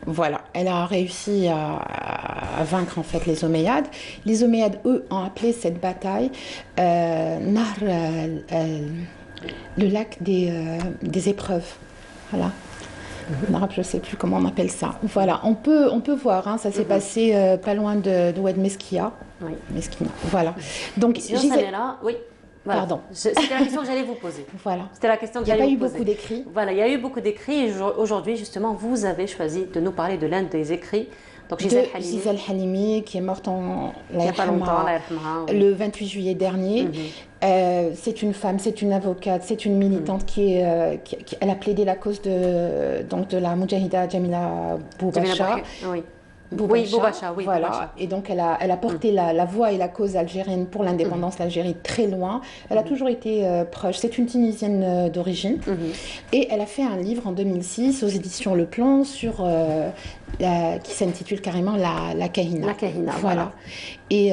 Speaker 11: Voilà, elle a réussi à vaincre en fait les Omeyyades. Les Omeyyades, eux, ont appelé cette bataille Nahr, le lac des épreuves. Voilà. En arabe, je ne sais plus comment on appelle ça. Voilà, on peut voir, ça s'est passé pas loin de Oued Meskia. Oui. Mesquina. Voilà. Donc,
Speaker 1: là, oui. Voilà.
Speaker 11: Pardon.
Speaker 1: C'était la question que j'allais vous poser.
Speaker 11: Voilà.
Speaker 1: C'était la question que j'allais vous poser.
Speaker 11: Il n'y a pas eu beaucoup d'écrits.
Speaker 1: Voilà, il y a eu beaucoup d'écrits. Et aujourd'hui, justement, vous avez choisi de nous parler de l'un des écrits. Donc,
Speaker 11: Gisèle Halimi, qui est morte
Speaker 1: il n'y a pas longtemps,
Speaker 11: le 28 juillet dernier. C'est une femme, c'est une avocate, c'est une militante qui elle a plaidé la cause de la Moudjahida Jamila Boubacha.
Speaker 1: Boubacha, oui.
Speaker 11: Voilà.
Speaker 1: Boubacha.
Speaker 11: Et donc, elle a porté la voix et la cause algérienne pour l'indépendance d'Algérie très loin. Elle a toujours été proche. C'est une Tunisienne d'origine. Et elle a fait un livre en 2006 aux éditions Le Plan qui s'intitule carrément La Kahina.
Speaker 1: La Kahina,
Speaker 11: voilà. Et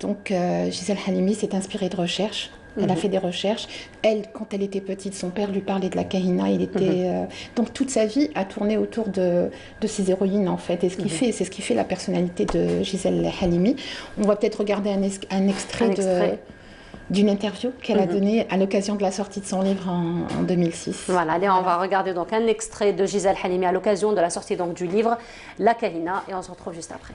Speaker 11: donc, Gisèle Halimi s'est inspirée de recherches Elle a fait des recherches. Elle, quand elle était petite, son père lui parlait de la kahina. Il était donc toute sa vie a tourné autour de ces héroïnes en fait. Et ce qui fait, c'est ce qui fait la personnalité de Gisèle Halimi. On va peut-être regarder un extrait d'une interview qu'elle a donnée à l'occasion de la sortie de son livre en 2006.
Speaker 1: Voilà, allez, on va regarder donc un extrait de Gisèle Halimi à l'occasion de la sortie donc du livre La Kahina et on se retrouve juste après.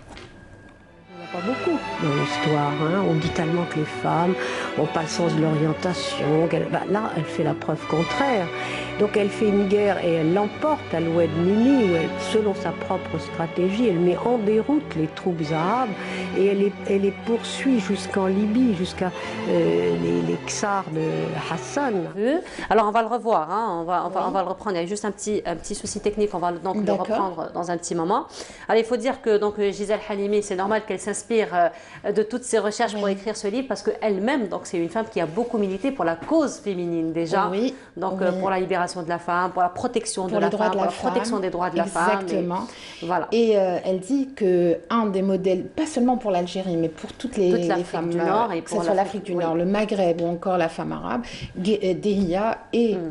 Speaker 15: Pas beaucoup dans l'histoire. Hein. On dit tellement que les femmes n'ont pas le sens de l'orientation. Là, elle fait la preuve contraire. Donc elle fait une guerre et elle l'emporte à l'Oued Nini, où selon sa propre stratégie, elle met en déroute les troupes arabes et elle les poursuit jusqu'en Libye, jusqu'à les Ksars de Hassan.
Speaker 1: Alors on va le revoir, hein. on va le reprendre. Il y a juste un petit souci technique, on va donc le reprendre dans un petit moment. Alors il faut dire que donc, Gisèle Halimi, c'est normal qu'elle s'inspire de toutes ses recherches pour écrire ce livre parce qu'elle-même, donc c'est une femme qui a beaucoup milité pour la cause féminine déjà, donc pour la libération de la femme, pour la protection de la femme, pour la protection des droits de la femme.
Speaker 11: Exactement. Voilà. Et elle dit que un des modèles, pas seulement pour l'Algérie, mais pour toutes les femmes
Speaker 1: du Nord, et
Speaker 11: que ce soit l'Afrique du Nord, le Maghreb ou encore la femme arabe, Dehiya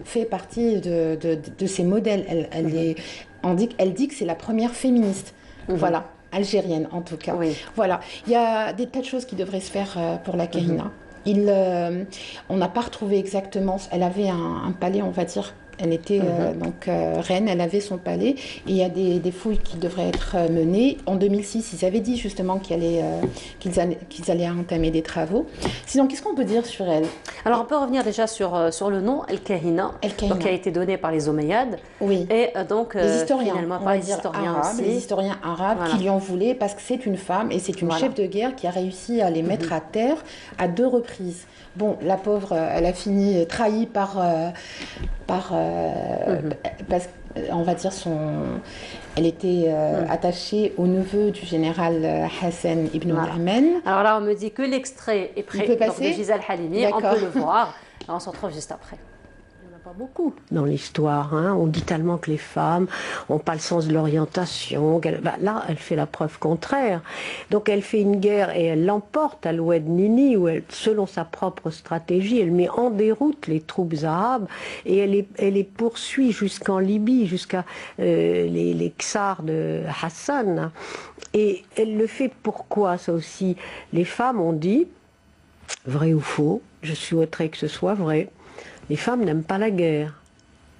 Speaker 11: fait partie de ces modèles. Elle dit que c'est la première féministe. Voilà. Algérienne en tout cas. Voilà, il y a des tas de choses qui devraient se faire pour la kahina. On n'a pas retrouvé exactement, elle avait un palais, on va dire. Elle était reine, elle avait son palais et il y a des fouilles qui devraient être menées. En 2006, ils avaient dit justement qu'ils allaient entamer des travaux. Sinon, qu'est-ce qu'on peut dire sur elle?
Speaker 1: Alors, on peut revenir déjà sur le nom El-Kahina, qui a été donné par les Omeyyades.
Speaker 11: Oui.
Speaker 1: Et donc,
Speaker 11: les historiens,
Speaker 1: les
Speaker 11: historiens arabes qui lui en voulaient parce que c'est une femme et c'est une chef de guerre qui a réussi à les mettre à terre à 2 reprises. Bon, la pauvre, elle a fini trahie parce on va dire elle était attachée au neveu du général Hassan ibn Na'man.
Speaker 1: Alors là, on me dit que l'extrait est prêt de Gisèle Halimi, on peut le voir. On se retrouve juste après.
Speaker 15: Pas beaucoup dans l'histoire. Hein. On dit tellement que les femmes n'ont pas le sens de l'orientation. Là, elle fait la preuve contraire. Donc elle fait une guerre et elle l'emporte à l'Oued Nini, où selon sa propre stratégie, elle met en déroute les troupes arabes et elle les poursuit jusqu'en Libye, jusqu'à les Ksars de Hassan. Et elle le fait pourquoi? Ça aussi, les femmes ont dit, vrai ou faux, je souhaiterais que ce soit vrai, les femmes n'aiment pas la guerre,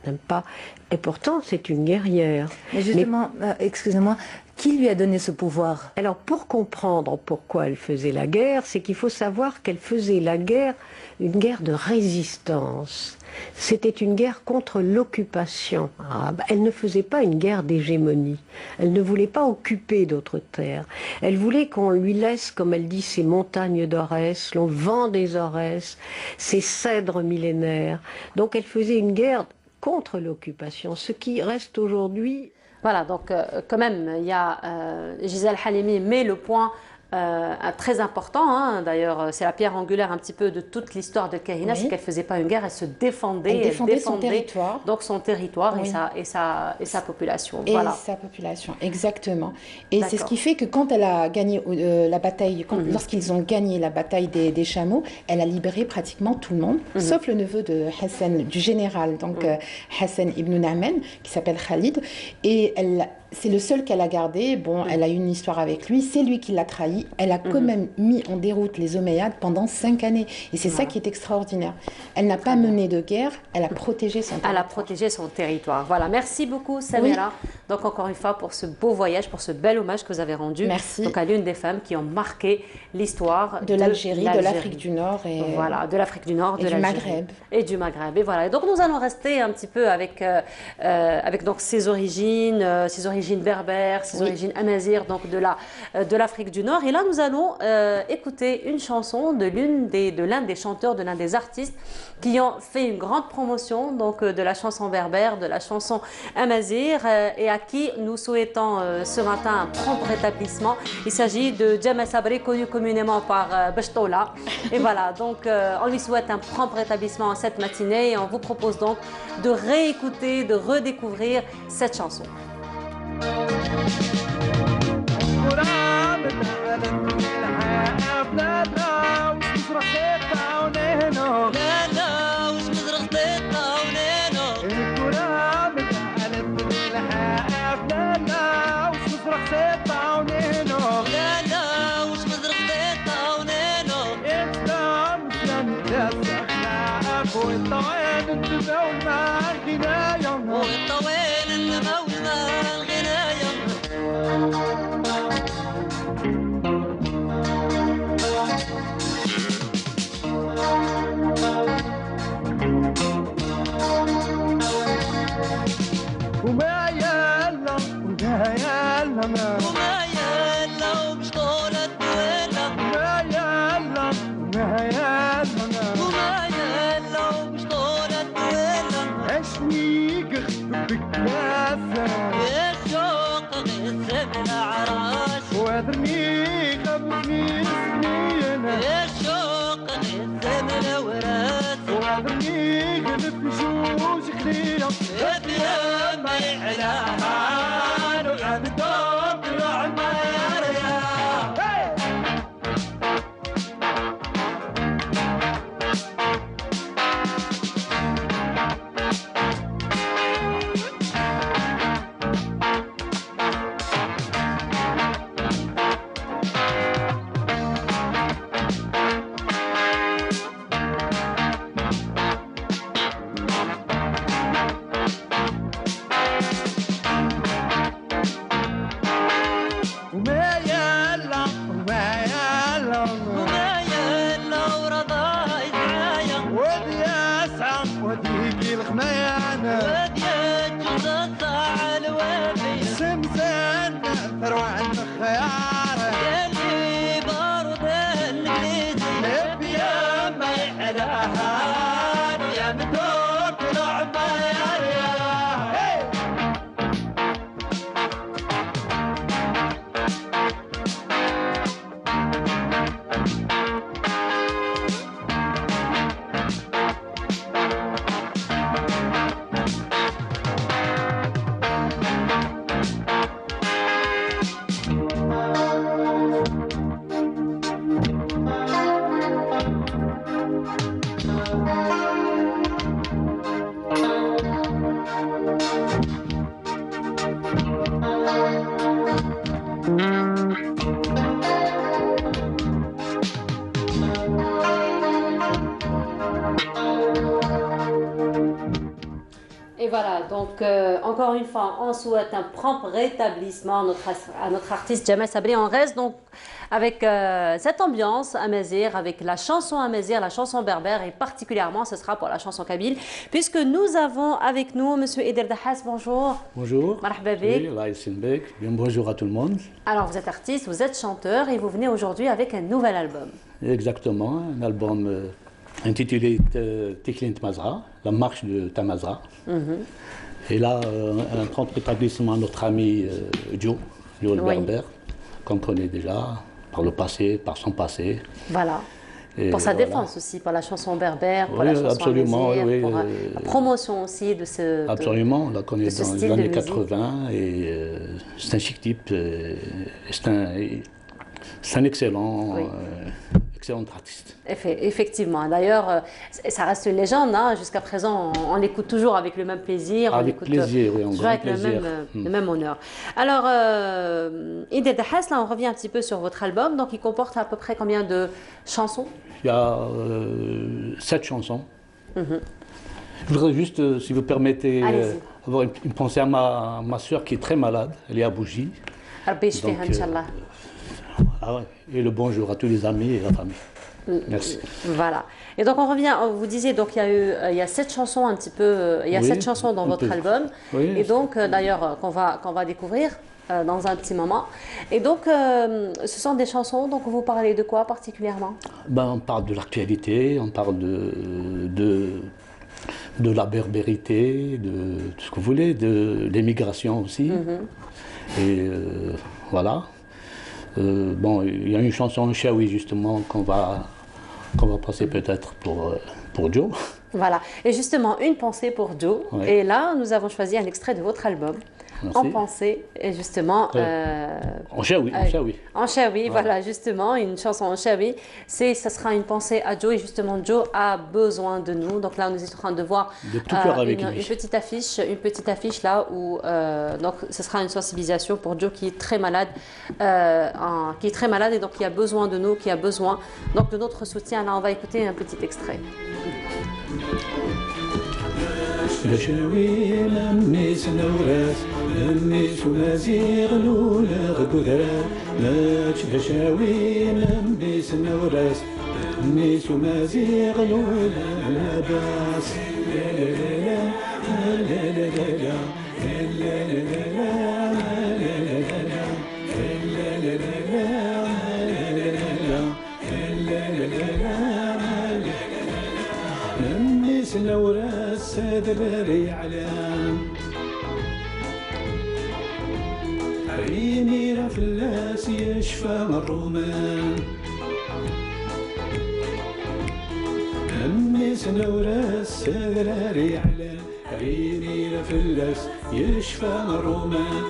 Speaker 15: n'aiment pas. Et pourtant, c'est une guerrière.
Speaker 16: Mais justement, excusez-moi, qui lui a donné ce pouvoir?
Speaker 15: Alors, pour comprendre pourquoi elle faisait la guerre, c'est qu'il faut savoir qu'elle faisait la guerre, une guerre de résistance. C'était une guerre contre l'occupation arabe. Elle ne faisait pas une guerre d'hégémonie. Elle ne voulait pas occuper d'autres terres. Elle voulait qu'on lui laisse, comme elle dit, ces montagnes d'Orès, l'on vend des Orès, ces cèdres millénaires. Donc elle faisait une guerre contre l'occupation, ce qui reste aujourd'hui.
Speaker 1: Voilà, donc quand même, il y a Gisèle Halimi met le point très important, hein. D'ailleurs c'est la pierre angulaire un petit peu de toute l'histoire de Kahina, c'est qu'elle ne faisait pas une guerre, elle se défendait,
Speaker 11: elle défendait son territoire,
Speaker 1: donc son territoire et sa population.
Speaker 11: Et sa population, exactement. Et c'est ce qui fait que quand elle a gagné la bataille, lorsqu'ils ont gagné la bataille des chameaux, elle a libéré pratiquement tout le monde, sauf le neveu de Hassan, du général, donc Hassan ibn Na'man, qui s'appelle Khalid, et c'est le seul qu'elle a gardé. Bon, elle a eu une histoire avec lui, c'est lui qui l'a trahi. Elle a quand même mis en déroute les Omeyyades pendant 5 années. Et c'est ça qui est extraordinaire. Elle n'a pas mené de guerre, elle a protégé son territoire.
Speaker 1: Elle a protégé son territoire. Voilà, merci beaucoup Samira. Donc encore une fois pour ce beau voyage, pour ce bel hommage que vous avez rendu donc, à l'une des femmes qui ont marqué l'histoire
Speaker 11: de l'Algérie, de l'Afrique du Nord. Et
Speaker 1: voilà, de l'Afrique du Nord,
Speaker 11: et du Maghreb.
Speaker 1: Et du Maghreb. Et voilà, et donc nous allons rester un petit peu avec donc, ses origines berbères, ses origines amazirs, donc de l'Afrique du Nord. Et là, nous allons écouter une chanson de l'un des chanteurs, de l'un des artistes qui ont fait une grande promotion donc, de la chanson berbère, de la chanson amazir, et à qui nous souhaitons ce matin un prompt rétablissement. Il s'agit de Djamel Sabri, connu communément par Bechtola. Et voilà, donc on lui souhaite un prompt rétablissement cette matinée et on vous propose donc de réécouter, de redécouvrir cette chanson.
Speaker 17: لا الشباب والطويل النبا والماء الغناية والطويل النبا والماء الغناية وما يلا وما يلا وما يلا وبشطولة دويلة وما يلا وما يلا وما يلا وبشطولة دويلة عشنيك اختبك كاسة الشوق غيث بالعراس وادرني خبزني سنين الشوق غيث بالوراس وادرني غلف جوج خلية يا ما يعلاها لو عبدوك لو عمار يا
Speaker 1: Et voilà, donc encore une fois, on souhaite un prompt rétablissement à notre artiste Djemal Sabri. On reste donc avec cette ambiance amazigh, avec la chanson amazigh, la chanson berbère, et particulièrement ce sera pour la chanson kabyle, puisque nous avons avec nous Monsieur Ider Dahas. Bonjour.
Speaker 18: Bonjour.
Speaker 1: Marhaba bik.
Speaker 18: Oui, Allah Yassinbek. Bien, bonjour à tout le monde.
Speaker 1: Alors vous êtes artiste, vous êtes chanteur et vous venez aujourd'hui avec un nouvel album.
Speaker 18: Exactement, un album intitulé Tiklin Tmazra, la marche de Tamazra. Et là, un prompt rétablissement à notre ami Joe le Berbère, qu'on connaît déjà par le passé, par son passé.
Speaker 1: Voilà. Et pour sa défense aussi, pour la chanson berbère, pour la chanson
Speaker 18: absolument,
Speaker 1: amazigh, pour la promotion aussi de ce
Speaker 18: absolument, on la connaît dans les années 80 et c'est un chic type, c'est un excellent, excellent artiste.
Speaker 1: Effectivement, d'ailleurs, ça reste une légende, hein. Jusqu'à présent, on l'écoute toujours avec le même plaisir.
Speaker 18: Avec plaisir, oui,
Speaker 1: toujours avec le même honneur. Alors, Ider Dahas, là, on revient un petit peu sur votre album. Donc, il comporte à peu près combien de chansons?
Speaker 18: Il y a 7 chansons. Je voudrais juste, si vous permettez, avoir une pensée à ma soeur qui est très malade. Elle est à Bougie. Et le bonjour à tous les amis et la famille. Merci.
Speaker 1: Voilà. Et donc on revient, vous disiez, donc il y a 7 chansons un petit peu, il y a 7 chansons dans votre album. Oui, et donc d'ailleurs qu'on va découvrir dans un petit moment. Et donc ce sont des chansons, donc vous parlez de quoi particulièrement?
Speaker 18: On parle de l'actualité, on parle de la berbérité, de tout ce que vous voulez, de l'émigration aussi. Et voilà. Il y a une chanson en chaoui justement qu'on va passer peut-être pour Joe.
Speaker 1: Voilà, et justement une pensée pour Joe. Ouais. Et là, nous avons choisi un extrait de votre album. Merci. En pensée, et justement...
Speaker 18: en chaoui.
Speaker 1: En chaoui, voilà, justement, une chanson en chaoui. Ça sera une pensée à Joe, et justement, Joe a besoin de nous. Donc là, nous sommes en train de voir une petite affiche là, où donc, ce sera une sensibilisation pour Joe qui est très malade, et donc qui a besoin de nous, qui a besoin donc, de notre soutien. Là, on va écouter un petit extrait.
Speaker 18: شفشاوي لميس نوراس لميس ومزيغ الأولى غدران لا شفشاوي لميس نوراس لميس ومزيغ الأولى لا باس لا لا لا لا لا لا لميس نوراس دراري علام عيني رفلاس يشفى الرومان لميس نوراس دراري علام عيني رفلاس يشفى الرومان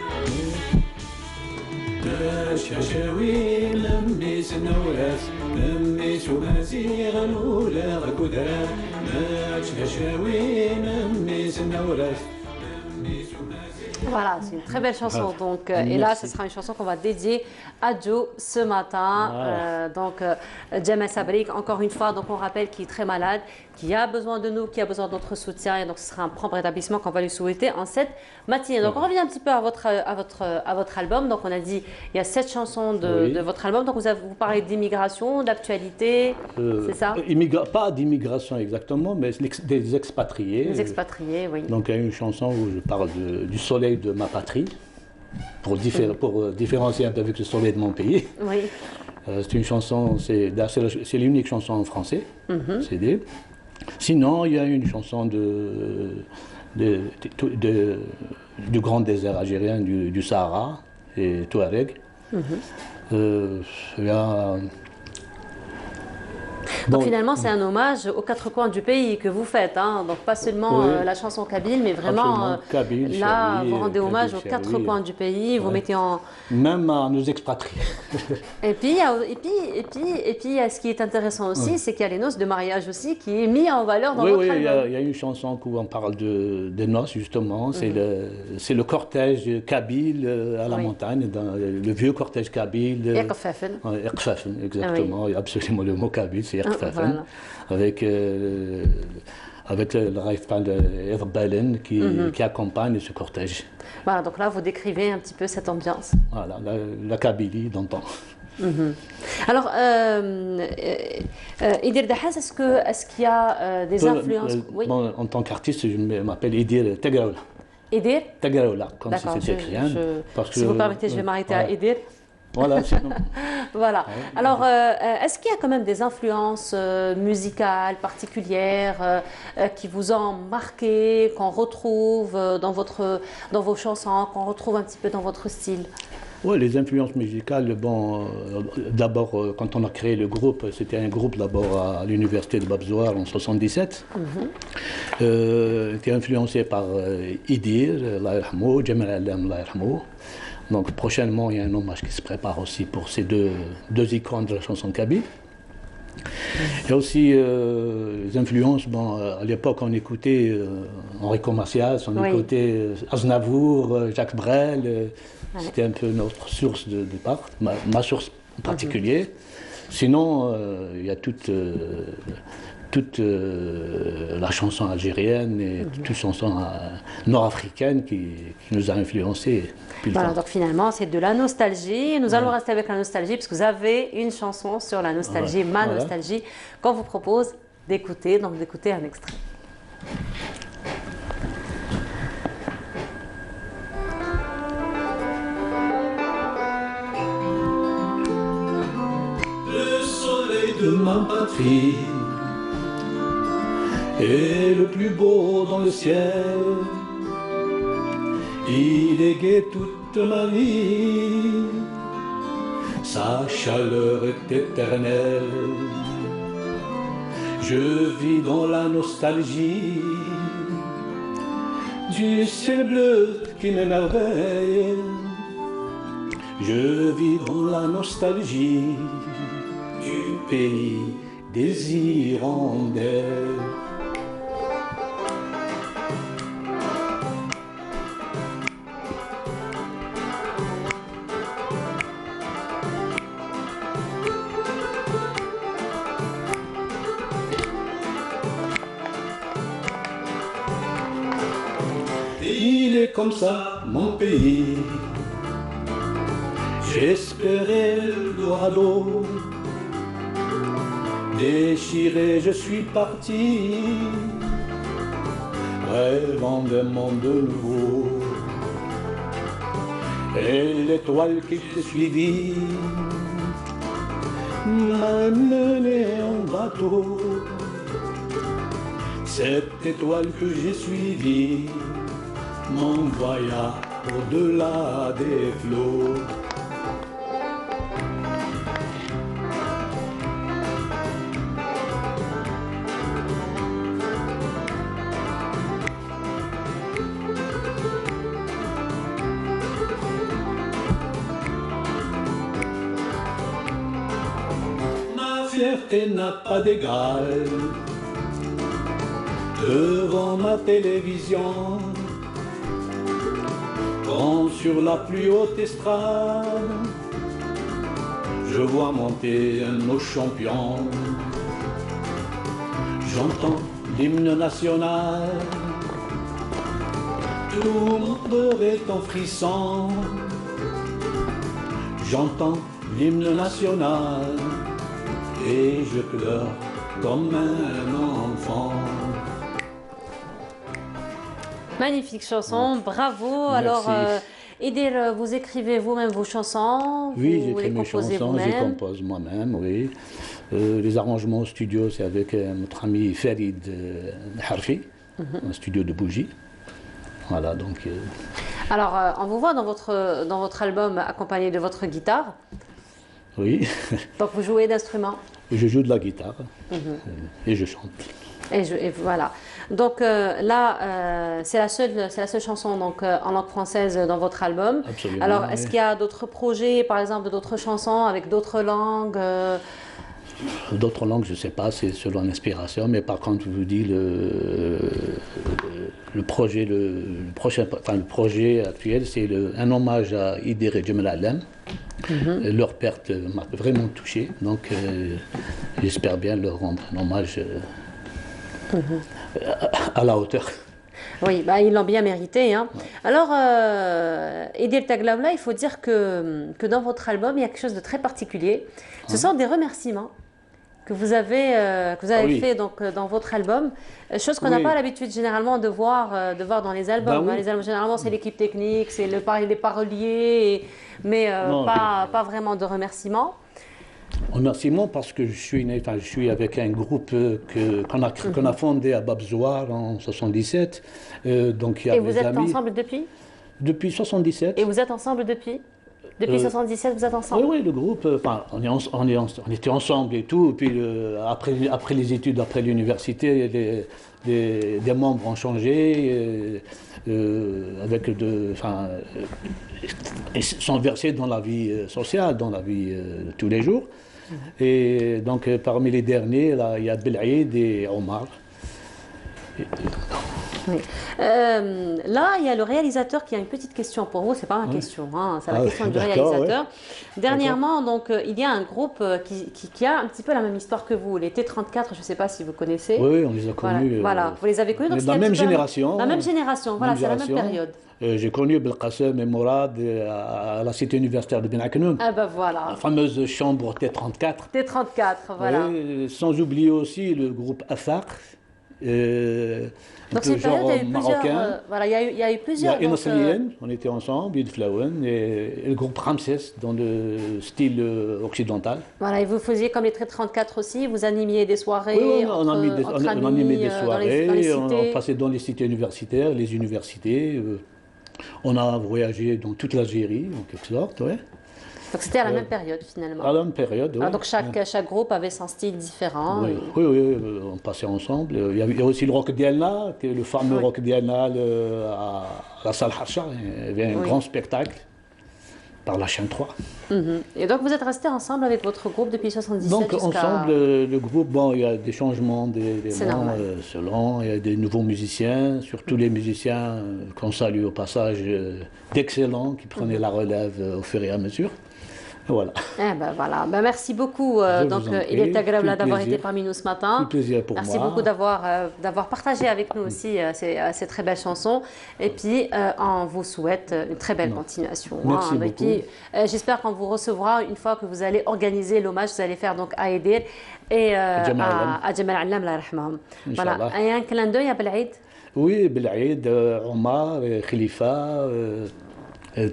Speaker 18: شاشاوي لميس نوراس لميس ومزيغ الأولى غدران شاشاوي لميس نوراس.
Speaker 1: Voilà, c'est une très belle chanson. Donc, et là, ce sera une chanson qu'on va dédier à Joe ce matin. Jamal Sabrik, encore une fois, donc on rappelle qu'il est très malade, qui a besoin de nous, qui a besoin de notre soutien. Et donc, ce sera un prompt rétablissement qu'on va lui souhaiter en cette matinée. Donc, on revient un petit peu à votre album. Donc, on a dit, il y a 7 chansons de votre album. Donc, vous parlez d'immigration, d'actualité, c'est ça?
Speaker 18: Pas d'immigration exactement, mais des expatriés.
Speaker 1: Des expatriés, oui.
Speaker 18: Donc, il y a une chanson où je parle du soleil de ma patrie, pour différencier un peu avec le soleil de mon pays.
Speaker 1: Oui.
Speaker 18: C'est une chanson, c'est l'unique chanson en français, CD. Sinon, il y a une chanson du grand désert algérien, du Sahara et Touareg. Il y a
Speaker 1: Donc finalement, c'est un hommage aux 4 coins du pays que vous faites. Hein. Donc pas seulement la chanson kabyle, mais vraiment
Speaker 18: kabyle,
Speaker 1: là,
Speaker 18: chérie,
Speaker 1: vous rendez hommage aux 4 coins du pays. Vous mettez en...
Speaker 18: Même à nos expatriés.
Speaker 1: Et puis, ce qui est intéressant aussi, c'est qu'il y a les noces de mariage aussi qui est mis en valeur dans votre album.
Speaker 18: Oui, il y a une chanson où on parle des noces justement. C'est le cortège kabyle à la montagne, le vieux cortège kabyle.
Speaker 1: Iqfafen.
Speaker 18: Iqfafen, exactement. Il y a absolument le mot kabyle, c'est Iqfafen. Avec le Raifal Erbalen qui accompagne ce cortège.
Speaker 1: Voilà, donc là, vous décrivez un petit peu cette ambiance.
Speaker 18: Voilà, la Kabylie d'antan.
Speaker 1: Alors, Idir Dahas, est-ce qu'il y a des influences?
Speaker 18: Oui. Bon, en tant qu'artiste, je m'appelle Idir Tagraoula.
Speaker 1: Idir
Speaker 18: Tagraoula, comme si c'était écrit.
Speaker 1: Si vous permettez, je vais m'arrêter à Idir.
Speaker 18: Voilà,
Speaker 1: voilà. Alors, est-ce qu'il y a quand même des influences musicales particulières qui vous ont marqué, qu'on retrouve dans vos chansons, qu'on retrouve un petit peu dans votre style?
Speaker 18: Oui, les influences musicales, bon, d'abord, quand on a créé le groupe, c'était un groupe d'abord à l'université de Babzoar en 1977, qui est influencé par Idir, Allah yarhamou, Jamal Alam, Allah yarhamou. Donc prochainement, il y a un hommage qui se prépare aussi pour ces deux icônes de la chanson kabyle. Il y a aussi les influences, bon, à l'époque on écoutait Enrico Macias, on écoutait Aznavour, Jacques Brel, c'était un peu notre source de départ, ma source en particulier. Sinon, il y a toute la chanson algérienne et toute chanson nord-africaine qui nous a influencés.
Speaker 1: Voilà, donc finalement, c'est de la nostalgie. Nous allons rester avec la nostalgie, parce que vous avez une chanson sur la nostalgie, nostalgie, qu'on vous propose d'écouter. Donc, d'écouter un extrait.
Speaker 18: Le soleil de ma patrie est le plus beau dans le ciel. Il est gai toute ma vie, sa chaleur est éternelle. Je vis dans la nostalgie du ciel bleu qui m'émerveille. Je vis dans la nostalgie du pays des hirondelles. comme ça mon pays. J'espérais le dos à dos. Déchiré, je suis parti, rêvant d'un monde nouveau. Et l'étoile qui te suivit m'a mené en bateau. Cette étoile que j'ai suivie m'envoya au-delà des flots. Ma fierté n'a pas d'égal devant ma télévision, quand sur la plus haute estrade, je vois monter nos champions. J'entends l'hymne national, tout mon cœur est en frisson. J'entends l'hymne national et je pleure comme un enfant.
Speaker 1: Magnifique chanson, bravo.
Speaker 18: Merci.
Speaker 1: Alors, Idil, vous écrivez vous-même vos chansons?
Speaker 18: Oui,
Speaker 1: vous
Speaker 18: j'écris
Speaker 1: les
Speaker 18: mes
Speaker 1: composez
Speaker 18: chansons, je
Speaker 1: vous-même?
Speaker 18: compose moi-même, oui. Les arrangements au studio, c'est avec notre ami Farid Harfi, un studio de bougies. Voilà, donc...
Speaker 1: Alors, on vous voit dans votre album accompagné de votre guitare.
Speaker 18: oui,
Speaker 1: Donc, vous jouez d'instruments.
Speaker 18: je joue de la guitare
Speaker 1: Mhm.
Speaker 18: et je chante.
Speaker 1: Et voilà. Donc là, c'est la seule chanson donc, en langue française dans votre album.
Speaker 18: Absolument,
Speaker 1: Alors, est-ce
Speaker 18: oui.
Speaker 1: qu'il y a d'autres projets, par exemple, d'autres chansons avec d'autres langues
Speaker 18: D'autres langues, je ne sais pas, c'est selon l'inspiration, mais par contre, je vous dis, le projet actuel, c'est un hommage à Idir et Djemal Alem. Leur perte m'a vraiment touché, donc j'espère bien leur rendre un hommage à la hauteur.
Speaker 1: Oui, bah, ils l'ont bien mérité. Hein. Alors, Idil Taglawla, il faut dire que dans votre album, il y a quelque chose de très particulier. Ce sont des remerciements que vous avez
Speaker 18: oui.
Speaker 1: fait donc, dans votre album, chose qu'on n'a
Speaker 18: Oui.
Speaker 1: pas l'habitude généralement de voir dans les albums.
Speaker 18: Ben oui.
Speaker 1: Les albums, généralement, c'est l'équipe technique, c'est les paroliers, mais
Speaker 18: Non,
Speaker 1: pas vraiment de remerciements.
Speaker 18: Remerciements parce que je suis avec un groupe qu'on a fondé à Babzoar en 77. Donc il y a
Speaker 1: Et
Speaker 18: mes
Speaker 1: vous êtes
Speaker 18: amis.
Speaker 1: ensemble depuis?
Speaker 18: Depuis 77.
Speaker 1: Et vous êtes ensemble depuis? Depuis 77, vous êtes ensemble?
Speaker 18: Oui, le groupe, on était ensemble et tout. Puis après les études, après l'université, des membres ont changé, ils sont versés dans la vie sociale, dans la vie de tous les jours. Et donc parmi les derniers, là, il y a Belaïd et Omar.
Speaker 1: Oui. Là, il y a le réalisateur qui a une petite question pour vous. C'est pas ma question, hein, c'est la question du réalisateur.
Speaker 18: Ouais.
Speaker 1: Dernièrement, donc, il y a un groupe qui a un petit peu la même histoire que vous, les T34. Je ne sais pas si vous connaissez.
Speaker 18: Oui, on les a connus.
Speaker 1: Voilà, vous les avez connus.
Speaker 18: On
Speaker 1: Donc
Speaker 18: est de la même génération.
Speaker 1: La même génération, voilà, c'est la même période.
Speaker 18: J'ai connu Belkacem et Mourad à la cité universitaire de Ben Aknoun.
Speaker 1: Ah ben voilà.
Speaker 18: La fameuse chambre T34.
Speaker 1: T34, voilà.
Speaker 18: Oui, sans oublier aussi le groupe Afaq.
Speaker 1: Donc c'est une période, il y a eu plusieurs.
Speaker 18: Marocain.
Speaker 1: Voilà, il y a eu plusieurs.
Speaker 18: Il y a Inasliyen, on était ensemble, Yid Flawen, et le groupe Ramsès dans le style occidental.
Speaker 1: Voilà, et vous faisiez comme les T34 aussi, vous animiez des soirées.
Speaker 18: Oui,
Speaker 1: on
Speaker 18: animait des soirées,
Speaker 1: dans les
Speaker 18: on
Speaker 1: cités.
Speaker 18: passait dans les cités universitaires, les universités. On a voyagé dans toute l'Algérie, en quelque sorte, ouais.
Speaker 1: Donc c'était à la même période finalement.
Speaker 18: À la même période, oui.
Speaker 1: Donc chaque groupe avait son style différent.
Speaker 18: Oui, oui, on passait ensemble. Il y a aussi le Rock Dialna, le fameux Rock Dialna à la salle Hacha. Il y avait un grand spectacle par la chaîne 3.
Speaker 1: Et donc vous êtes restés ensemble avec votre groupe depuis 77
Speaker 18: Donc ensemble, le groupe, bon, il y a des changements selon, il y a des nouveaux musiciens, surtout les musiciens qu'on salue au passage, d'excellents, qui prenaient la relève au fur et à mesure. Voilà.
Speaker 1: Eh ben voilà, ben, merci beaucoup. Donc, il est agréable d'avoir été parmi nous ce matin.
Speaker 18: Tout plaisir pour
Speaker 1: merci
Speaker 18: moi.
Speaker 1: beaucoup d'avoir partagé avec nous aussi ces très belles chansons. Et puis, on vous souhaite une très belle continuation.
Speaker 18: Merci
Speaker 1: Et
Speaker 18: beaucoup.
Speaker 1: puis, j'espère qu'on vous recevra une fois que vous allez organiser l'hommage. Vous allez faire donc à Edir et à Jamal Allam, la rahma. Voilà. Et un clin d'œil à Belaïd.
Speaker 18: Oui, Belaïd, Omar, Khalifa.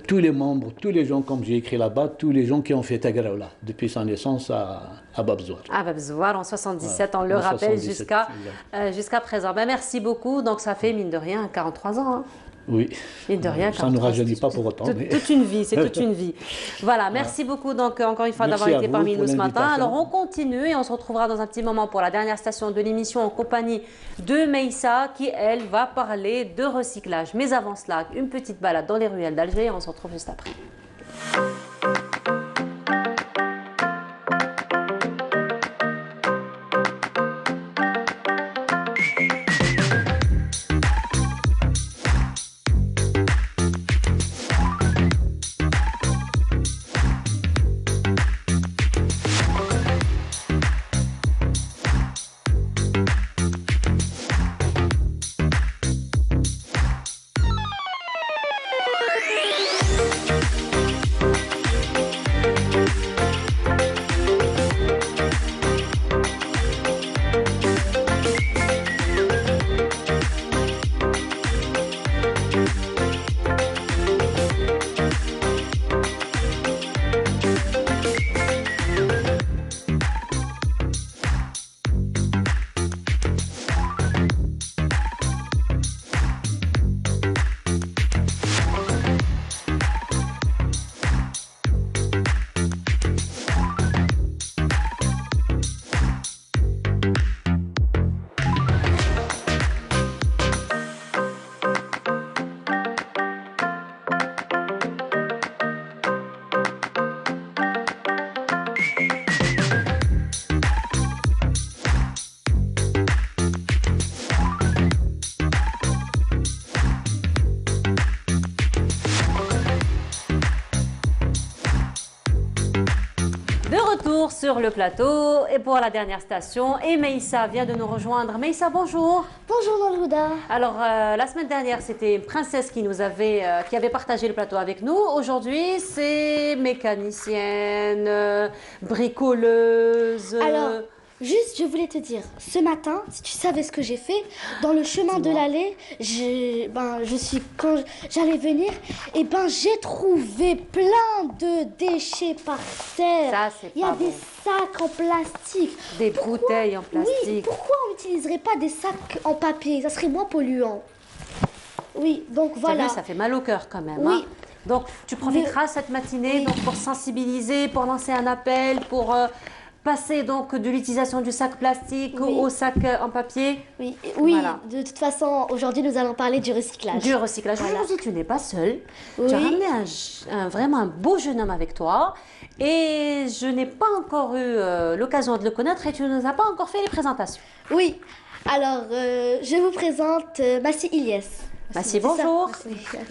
Speaker 18: Tous les membres, tous les gens, comme j'ai écrit là-bas, tous les gens qui ont fait Tagraoula depuis sa naissance à Babzouar.
Speaker 1: À Babzouar en 77,
Speaker 18: Voilà,
Speaker 1: on le
Speaker 18: en
Speaker 1: rappelle
Speaker 18: 77,
Speaker 1: jusqu'à présent. Ben, merci beaucoup. Donc ça fait, mine de rien, 43 ans. Hein.
Speaker 18: Oui,
Speaker 1: mine de rien,
Speaker 18: ça ne nous rajeunit pas pour autant. Mais...
Speaker 1: Toute une vie, c'est toute une vie. Voilà, merci beaucoup donc encore une fois d'avoir été parmi nous ce matin. Alors on continue et on se retrouvera dans un petit moment pour la dernière station de l'émission en compagnie de Meissa qui, elle, va parler de recyclage. Mais avant cela, une petite balade dans les ruelles d'Alger et on se retrouve juste après. Sur le plateau et pour la dernière station. Et Meissa vient de nous rejoindre. Meissa, bonjour.
Speaker 19: Bonjour Nolhouda.
Speaker 1: Alors, la semaine dernière, c'était une princesse qui avait partagé le plateau avec nous. Aujourd'hui, c'est mécanicienne, bricoleuse.
Speaker 19: Alors, juste, je voulais te dire, ce matin, si tu savais ce que j'ai fait, dans le chemin de l'allée, quand j'allais venir, et j'ai trouvé plein de déchets par terre.
Speaker 1: Ça, c'est
Speaker 19: Il y a des sacs en plastique.
Speaker 1: Des bouteilles en plastique.
Speaker 19: Oui, pourquoi on n'utiliserait pas des sacs en papier? Ça serait moins polluant. Oui, donc voilà.
Speaker 1: Vu, ça fait mal au cœur quand même.
Speaker 19: Oui.
Speaker 1: Hein. Donc, tu profiteras cette matinée donc, pour sensibiliser, pour lancer un appel, pour... passer donc de l'utilisation du sac plastique au sac en papier.
Speaker 19: Oui, voilà. De toute façon, aujourd'hui, nous allons parler du recyclage.
Speaker 1: Du recyclage. Voilà. Aujourd'hui, tu n'es pas seule. Tu as ramené vraiment un beau jeune homme avec toi. Et je n'ai pas encore eu l'occasion de le connaître et tu ne nous as pas encore fait les présentations.
Speaker 19: Oui. Alors, je vous présente Massi Ilyes.
Speaker 1: Massi, bonjour.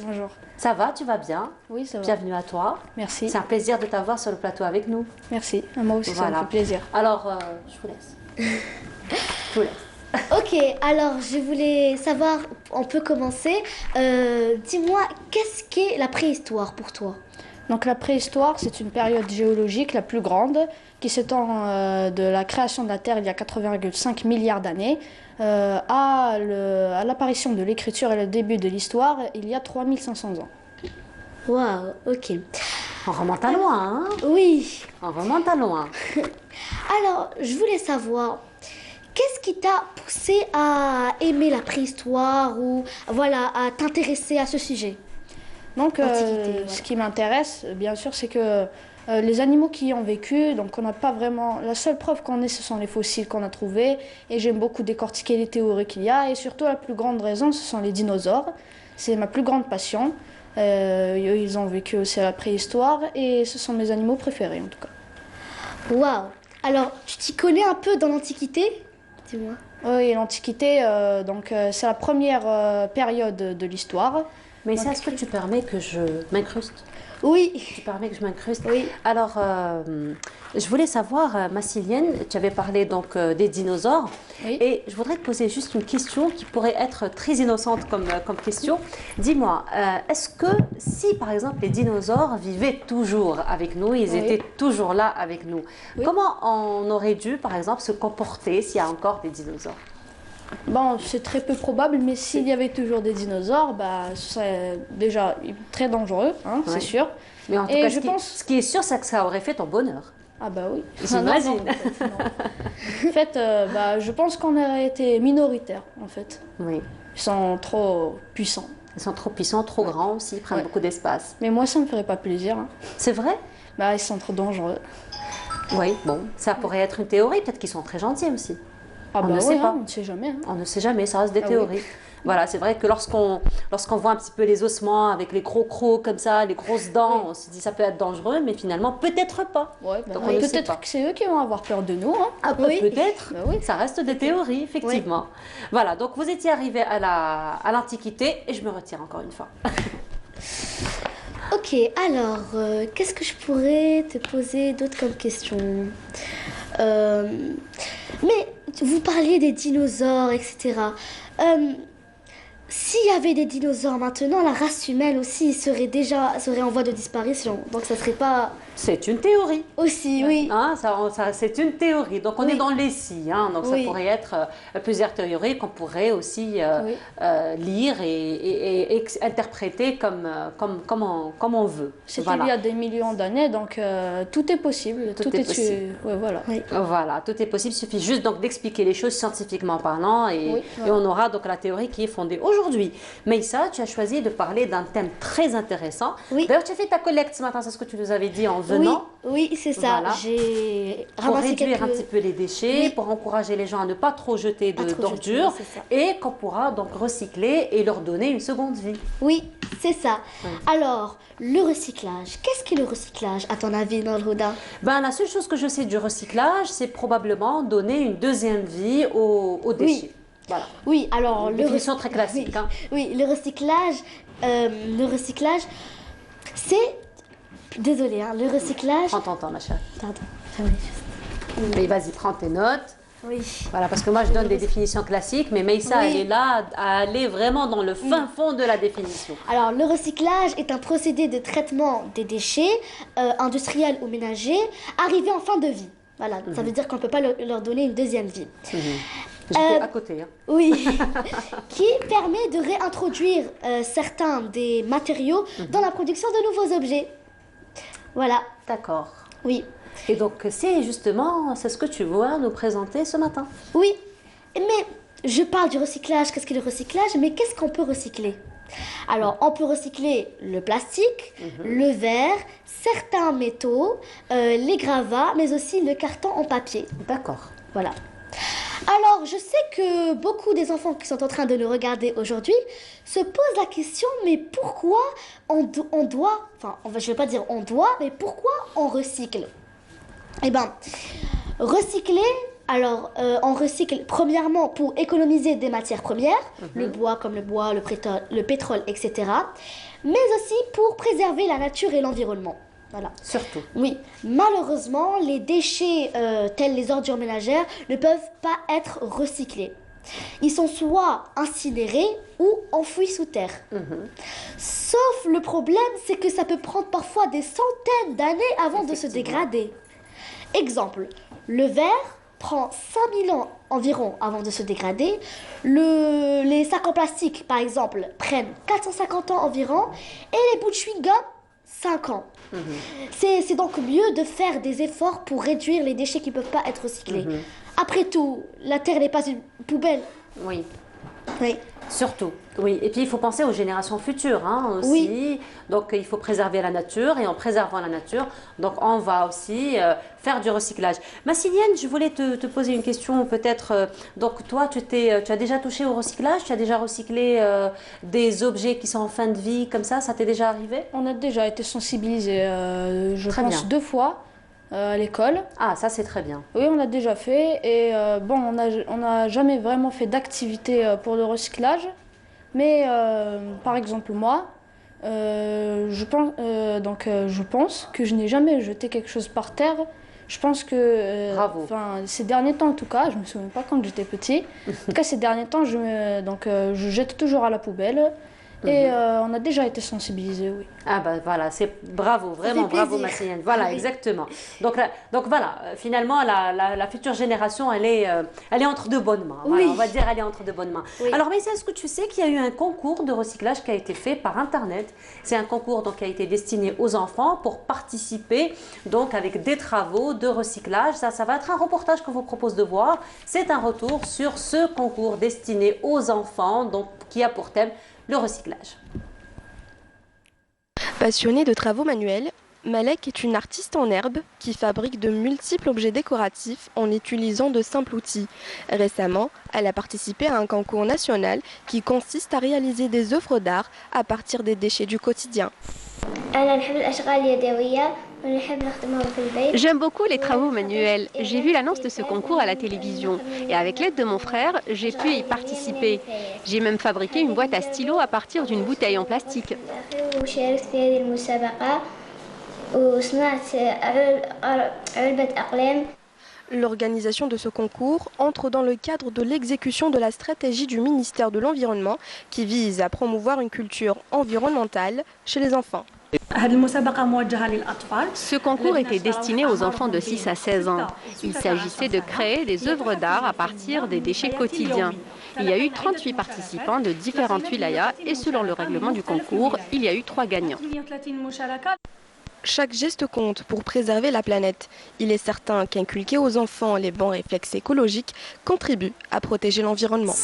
Speaker 19: Bonjour.
Speaker 1: Ça va, tu vas bien?
Speaker 19: Oui, ça va.
Speaker 1: Bienvenue à toi.
Speaker 19: Merci.
Speaker 1: C'est un plaisir de t'avoir sur le plateau avec nous.
Speaker 19: Merci. Moi aussi, ça me fait plaisir.
Speaker 1: Alors, je vous laisse. Je vous laisse.
Speaker 19: Ok, alors je voulais savoir, on peut commencer. Dis-moi, qu'est-ce qu'est la préhistoire pour toi?
Speaker 20: Donc la préhistoire, c'est une période géologique la plus grande qui s'étend de la création de la Terre il y a 80,5 milliards d'années à l'apparition de l'écriture et le début de l'histoire il y a 3500 ans.
Speaker 19: Waouh, ok.
Speaker 1: On remonte à loin, hein?
Speaker 19: Oui.
Speaker 1: On remonte à loin.
Speaker 19: Alors, je voulais savoir, qu'est-ce qui t'a poussé à aimer la préhistoire ou voilà, à t'intéresser à ce sujet?
Speaker 20: Donc, ce qui m'intéresse, bien sûr, c'est que les animaux qui y ont vécu, donc on n'a pas vraiment... La seule preuve qu'on ait, ce sont les fossiles qu'on a trouvés. Et j'aime beaucoup décortiquer les théories qu'il y a. Et surtout, la plus grande raison, ce sont les dinosaures. C'est ma plus grande passion. Ils ont vécu aussi à la préhistoire. Et ce sont mes animaux préférés, en tout cas.
Speaker 19: Waouh! Alors, tu t'y connais un peu dans l'Antiquité? Dis-moi.
Speaker 20: Oui, l'Antiquité, c'est la première période de l'histoire.
Speaker 1: Mais est-ce que tu permets que je m'incruste?
Speaker 19: Oui.
Speaker 1: Tu permets que je m'incruste?
Speaker 19: Oui.
Speaker 1: Alors, je voulais savoir, Massilienne, tu avais parlé donc des dinosaures.
Speaker 20: Oui.
Speaker 1: Et je voudrais te poser juste une question qui pourrait être très innocente comme question. Dis-moi, est-ce que si par exemple les dinosaures vivaient toujours avec nous, ils
Speaker 20: Oui.
Speaker 1: étaient toujours là avec nous,
Speaker 20: Oui.
Speaker 1: comment on aurait dû par exemple se comporter s'il y a encore des dinosaures?
Speaker 20: Bon, c'est très peu probable, mais s'il y avait toujours des dinosaures, bah, ce serait déjà très dangereux, hein,
Speaker 1: Ouais.
Speaker 20: c'est sûr.
Speaker 1: Mais en tout
Speaker 20: Et
Speaker 1: cas,
Speaker 20: je pense...
Speaker 1: ce qui est sûr, c'est que ça aurait fait ton bonheur.
Speaker 20: Ah bah oui.
Speaker 1: J'imagine.
Speaker 20: En fait, bah, je pense qu'on aurait été minoritaire, en fait.
Speaker 1: Oui.
Speaker 20: Ils sont trop puissants.
Speaker 1: Ils sont trop puissants, trop grands aussi, ils prennent
Speaker 20: Ouais.
Speaker 1: beaucoup d'espace.
Speaker 20: Mais moi, ça me ferait pas plaisir. Hein.
Speaker 1: C'est vrai?
Speaker 20: Bah, ils sont trop dangereux.
Speaker 1: Oui, bon, ça pourrait être une théorie, peut-être qu'ils sont très gentils aussi.
Speaker 20: Ah
Speaker 1: On
Speaker 20: bah
Speaker 1: ne
Speaker 20: oui,
Speaker 1: sait pas.
Speaker 20: hein, on ne sait jamais. Hein.
Speaker 1: On ne sait jamais, ça reste des
Speaker 20: Ah oui.
Speaker 1: théories. Voilà, c'est vrai que lorsqu'on voit un petit peu les ossements avec les gros crocs comme ça, les grosses dents, on se dit ça peut être dangereux, mais finalement peut-être pas.
Speaker 20: Ouais, bah,
Speaker 1: Donc, on ne sait
Speaker 20: peut-être
Speaker 1: pas.
Speaker 20: que c'est eux qui vont avoir peur de nous. Hein.
Speaker 1: Ah,
Speaker 19: Oui.
Speaker 1: peut-être,
Speaker 20: Bah oui.
Speaker 1: ça reste des théories, effectivement. Voilà, donc vous étiez arrivé à l'Antiquité et je me retire encore une fois.
Speaker 19: Ok, alors, qu'est-ce que je pourrais te poser d'autre comme question? Mais vous parliez des dinosaures, etc. S'il y avait des dinosaures maintenant, la race humaine aussi serait en voie de disparition. Donc ça serait pas...
Speaker 1: C'est une théorie.
Speaker 19: Aussi, oui.
Speaker 1: Hein, c'est une théorie. Donc on
Speaker 19: Oui.
Speaker 1: est dans les si. Hein, donc
Speaker 19: Oui.
Speaker 1: ça pourrait être plusieurs théories qu'on pourrait aussi lire et interpréter comme on veut.
Speaker 20: C'était il y a des millions d'années, donc tout est possible.
Speaker 1: Tout est possible.
Speaker 20: Ouais, voilà.
Speaker 1: Voilà, tout est possible. Il suffit juste donc d'expliquer les choses scientifiquement parlant et,
Speaker 20: Oui,
Speaker 1: et on aura donc la théorie qui est fondée aujourd'hui. Maïssa, tu as choisi de parler d'un thème très intéressant.
Speaker 19: Oui.
Speaker 1: D'ailleurs, tu as fait ta collecte ce matin, c'est ce que tu nous avais dit en venant.
Speaker 19: Oui, c'est ça.
Speaker 1: Voilà.
Speaker 19: J'ai
Speaker 1: Pour
Speaker 19: ramassé
Speaker 1: réduire un
Speaker 19: quelques...
Speaker 1: petit peu les déchets,
Speaker 19: Oui.
Speaker 1: pour encourager les gens à ne pas trop jeter
Speaker 19: Pas trop
Speaker 1: d'ordures
Speaker 19: jeter, c'est ça.
Speaker 1: et qu'on pourra donc recycler et leur donner une seconde vie.
Speaker 19: Oui, c'est ça. Alors, le recyclage. Qu'est-ce qu'est le recyclage, à ton avis, Nolhuda?
Speaker 1: Ben, la seule chose que je sais du recyclage, c'est probablement donner une deuxième vie aux déchets. Voilà.
Speaker 19: Oui, alors...
Speaker 1: Une définition très classique.
Speaker 19: Oui,
Speaker 1: Hein.
Speaker 19: oui, le recyclage, c'est... Désolée, hein, le recyclage...
Speaker 1: Prends ton temps, ma chérie.
Speaker 19: Pardon.
Speaker 1: Mais vas-y, prends tes notes.
Speaker 19: Oui.
Speaker 1: Voilà, parce que moi je donne des définitions classiques, mais Maïssa,
Speaker 19: Oui.
Speaker 1: elle est là à aller vraiment dans le fin fond de la définition.
Speaker 19: Alors, le recyclage est un procédé de traitement des déchets, industriels ou ménagers, arrivés en fin de vie. Voilà, ça veut dire qu'on ne peut pas leur donner une deuxième vie.
Speaker 1: J'étais à côté. Hein.
Speaker 19: Oui, qui permet de réintroduire certains des matériaux dans la production de nouveaux objets. Voilà.
Speaker 1: D'accord.
Speaker 19: Oui.
Speaker 1: Et donc c'est ce que tu vois nous présenter ce matin.
Speaker 19: Oui, mais je parle du recyclage. Qu'est-ce qu'est le recyclage? Mais qu'est-ce qu'on peut recycler? Alors, on peut recycler le plastique, le verre, certains métaux, les gravats, mais aussi le carton en papier.
Speaker 1: D'accord.
Speaker 19: Voilà. Alors, je sais que beaucoup des enfants qui sont en train de nous regarder aujourd'hui se posent la question, mais pourquoi on doit, enfin, je ne vais pas dire on doit, mais pourquoi on recycle? Eh bien, recycler, alors on recycle premièrement pour économiser des matières premières, le bois, le pétrole, etc. Mais aussi pour préserver la nature et l'environnement. Voilà.
Speaker 1: Surtout.
Speaker 19: Oui, malheureusement, les déchets tels les ordures ménagères ne peuvent pas être recyclés. Ils sont soit incinérés ou enfouis sous terre. Sauf le problème, c'est que ça peut prendre parfois des centaines d'années avant de se dégrader. Exemple, le verre prend 5000 ans environ avant de se dégrader. Les sacs en plastique, par exemple, prennent 450 ans environ. Et les bouts de chewing-gum, 5 ans. C'est donc mieux de faire des efforts pour réduire les déchets qui ne peuvent pas être recyclés. Après tout, la Terre n'est pas une poubelle.
Speaker 1: Oui.
Speaker 19: Oui.
Speaker 1: Surtout, oui. Et puis il faut penser aux générations futures hein, aussi.
Speaker 19: Oui.
Speaker 1: Donc il faut préserver la nature et en préservant la nature, donc on va aussi faire du recyclage. Massilienne, je voulais te poser une question peut-être. Donc toi, tu as déjà touché au recyclage? Tu as déjà recyclé des objets qui sont en fin de vie comme ça? Ça t'est déjà arrivé?
Speaker 20: On a déjà été sensibilisés, je
Speaker 1: Très
Speaker 20: pense,
Speaker 1: bien.
Speaker 20: 2 fois. À l'école.
Speaker 1: Ah, ça c'est très bien.
Speaker 20: Oui, on l'a déjà fait et bon, on n'a jamais vraiment fait d'activité pour le recyclage. Mais par exemple moi, Je pense que je n'ai jamais jeté quelque chose par terre. Je pense que ces derniers temps en tout cas, je me souviens pas quand j'étais petit. En tout cas ces derniers temps, je jette toujours à la poubelle. Et on a déjà été sensibilisés, oui.
Speaker 1: Ah ben voilà, c'est bravo, vraiment bravo Massiliane. Voilà, exactement. Donc voilà, finalement la future génération, elle est entre de bonnes mains. Voilà, on va dire elle est entre de bonnes mains. Oui. Alors mais est-ce que tu sais qu'il y a eu un concours de recyclage qui a été fait par Internet? C'est un concours donc qui a été destiné aux enfants pour participer donc avec des travaux de recyclage. Ça va être un reportage que je vous propose de voir. C'est un retour sur ce concours destiné aux enfants donc qui a pour thème le recyclage.
Speaker 21: Passionnée de travaux manuels, Malek est une artiste en herbe qui fabrique de multiples objets décoratifs en utilisant de simples outils. Récemment, elle a participé à un concours national qui consiste à réaliser des œuvres d'art à partir des déchets du quotidien.
Speaker 22: J'aime beaucoup les travaux manuels. J'ai vu l'annonce de ce concours à la télévision et avec l'aide de mon frère, j'ai pu y participer. J'ai même fabriqué une boîte à stylos à partir d'une bouteille en plastique.
Speaker 21: L'organisation de ce concours entre dans le cadre de l'exécution de la stratégie du ministère de l'Environnement qui vise à promouvoir une culture environnementale chez les enfants.
Speaker 22: Ce concours était destiné aux enfants de 6 à 16 ans. Il s'agissait de créer des œuvres d'art à partir des déchets quotidiens. Il y a eu 38 participants de différentes wilayas et selon le règlement du concours, il y a eu 3 gagnants.
Speaker 21: Chaque geste compte pour préserver la planète. Il est certain qu'inculquer aux enfants les bons réflexes écologiques contribue à protéger l'environnement.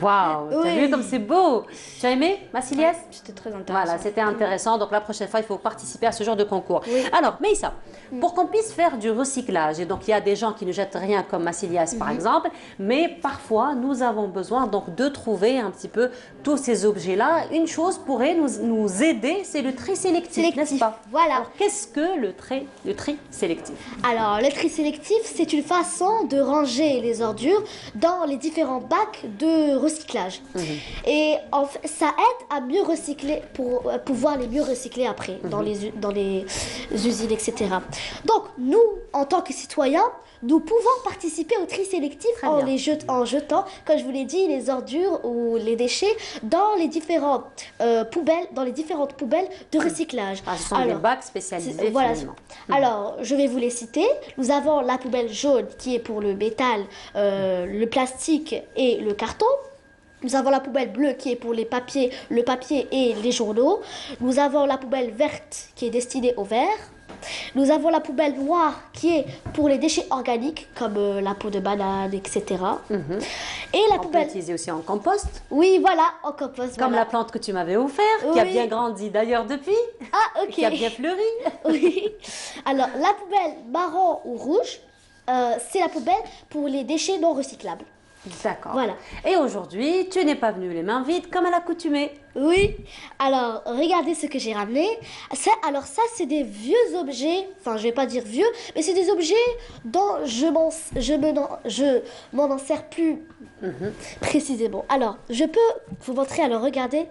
Speaker 1: Waouh, t'as vu comme c'est beau. Tu as aimé, Massilias?
Speaker 20: C'était très intéressant.
Speaker 1: Voilà, c'était intéressant. Donc la prochaine fois, il faut participer à ce genre de concours. Oui. Alors, Meïssa, pour qu'on puisse faire du recyclage, et donc il y a des gens qui ne jettent rien comme Massilias par exemple, mais parfois nous avons besoin donc de trouver un petit peu tous ces objets-là. Une chose pourrait nous aider, c'est le tri sélectif, n'est-ce pas?
Speaker 19: Voilà.
Speaker 1: Alors qu'est-ce que le tri sélectif?
Speaker 19: Alors le tri sélectif, c'est une façon de ranger les ordures dans les différents bacs de recyclage. Et en fait, ça aide à mieux recycler pour pouvoir les mieux recycler après dans les usines, etc. Donc nous, en tant que citoyens, nous pouvons participer au tri sélectif en jetant, comme je vous l'ai dit, les ordures ou les déchets dans les différentes poubelles, de recyclage.
Speaker 1: Ce sont des bacs spécialisés.
Speaker 19: Voilà. Alors, je vais vous les citer. Nous avons la poubelle jaune qui est pour le métal, le plastique et le carton. Nous avons la poubelle bleue qui est pour le papier et les journaux. Nous avons la poubelle verte qui est destinée au verre. Nous avons la poubelle noire qui est pour les déchets organiques comme la peau de banane, etc. Et la poubelle...
Speaker 1: peut utiliser aussi en compost.
Speaker 19: Oui, voilà, en compost.
Speaker 1: Comme la plante que tu m'avais offert, qui a bien grandi d'ailleurs depuis.
Speaker 19: Ah, ok.
Speaker 1: Qui a bien fleuri.
Speaker 19: Oui. Alors, la poubelle marron ou rouge, c'est la poubelle pour les déchets non recyclables.
Speaker 1: D'accord.
Speaker 19: Voilà.
Speaker 1: Et aujourd'hui, tu n'es pas venue les mains vides comme à l'accoutumée.
Speaker 19: Oui. Alors, regardez ce que j'ai ramené. Ça, c'est des vieux objets. Enfin, je vais pas dire vieux, mais c'est des objets dont je m'en en sers plus précisément. Alors, je peux vous montrer. Alors, regardez.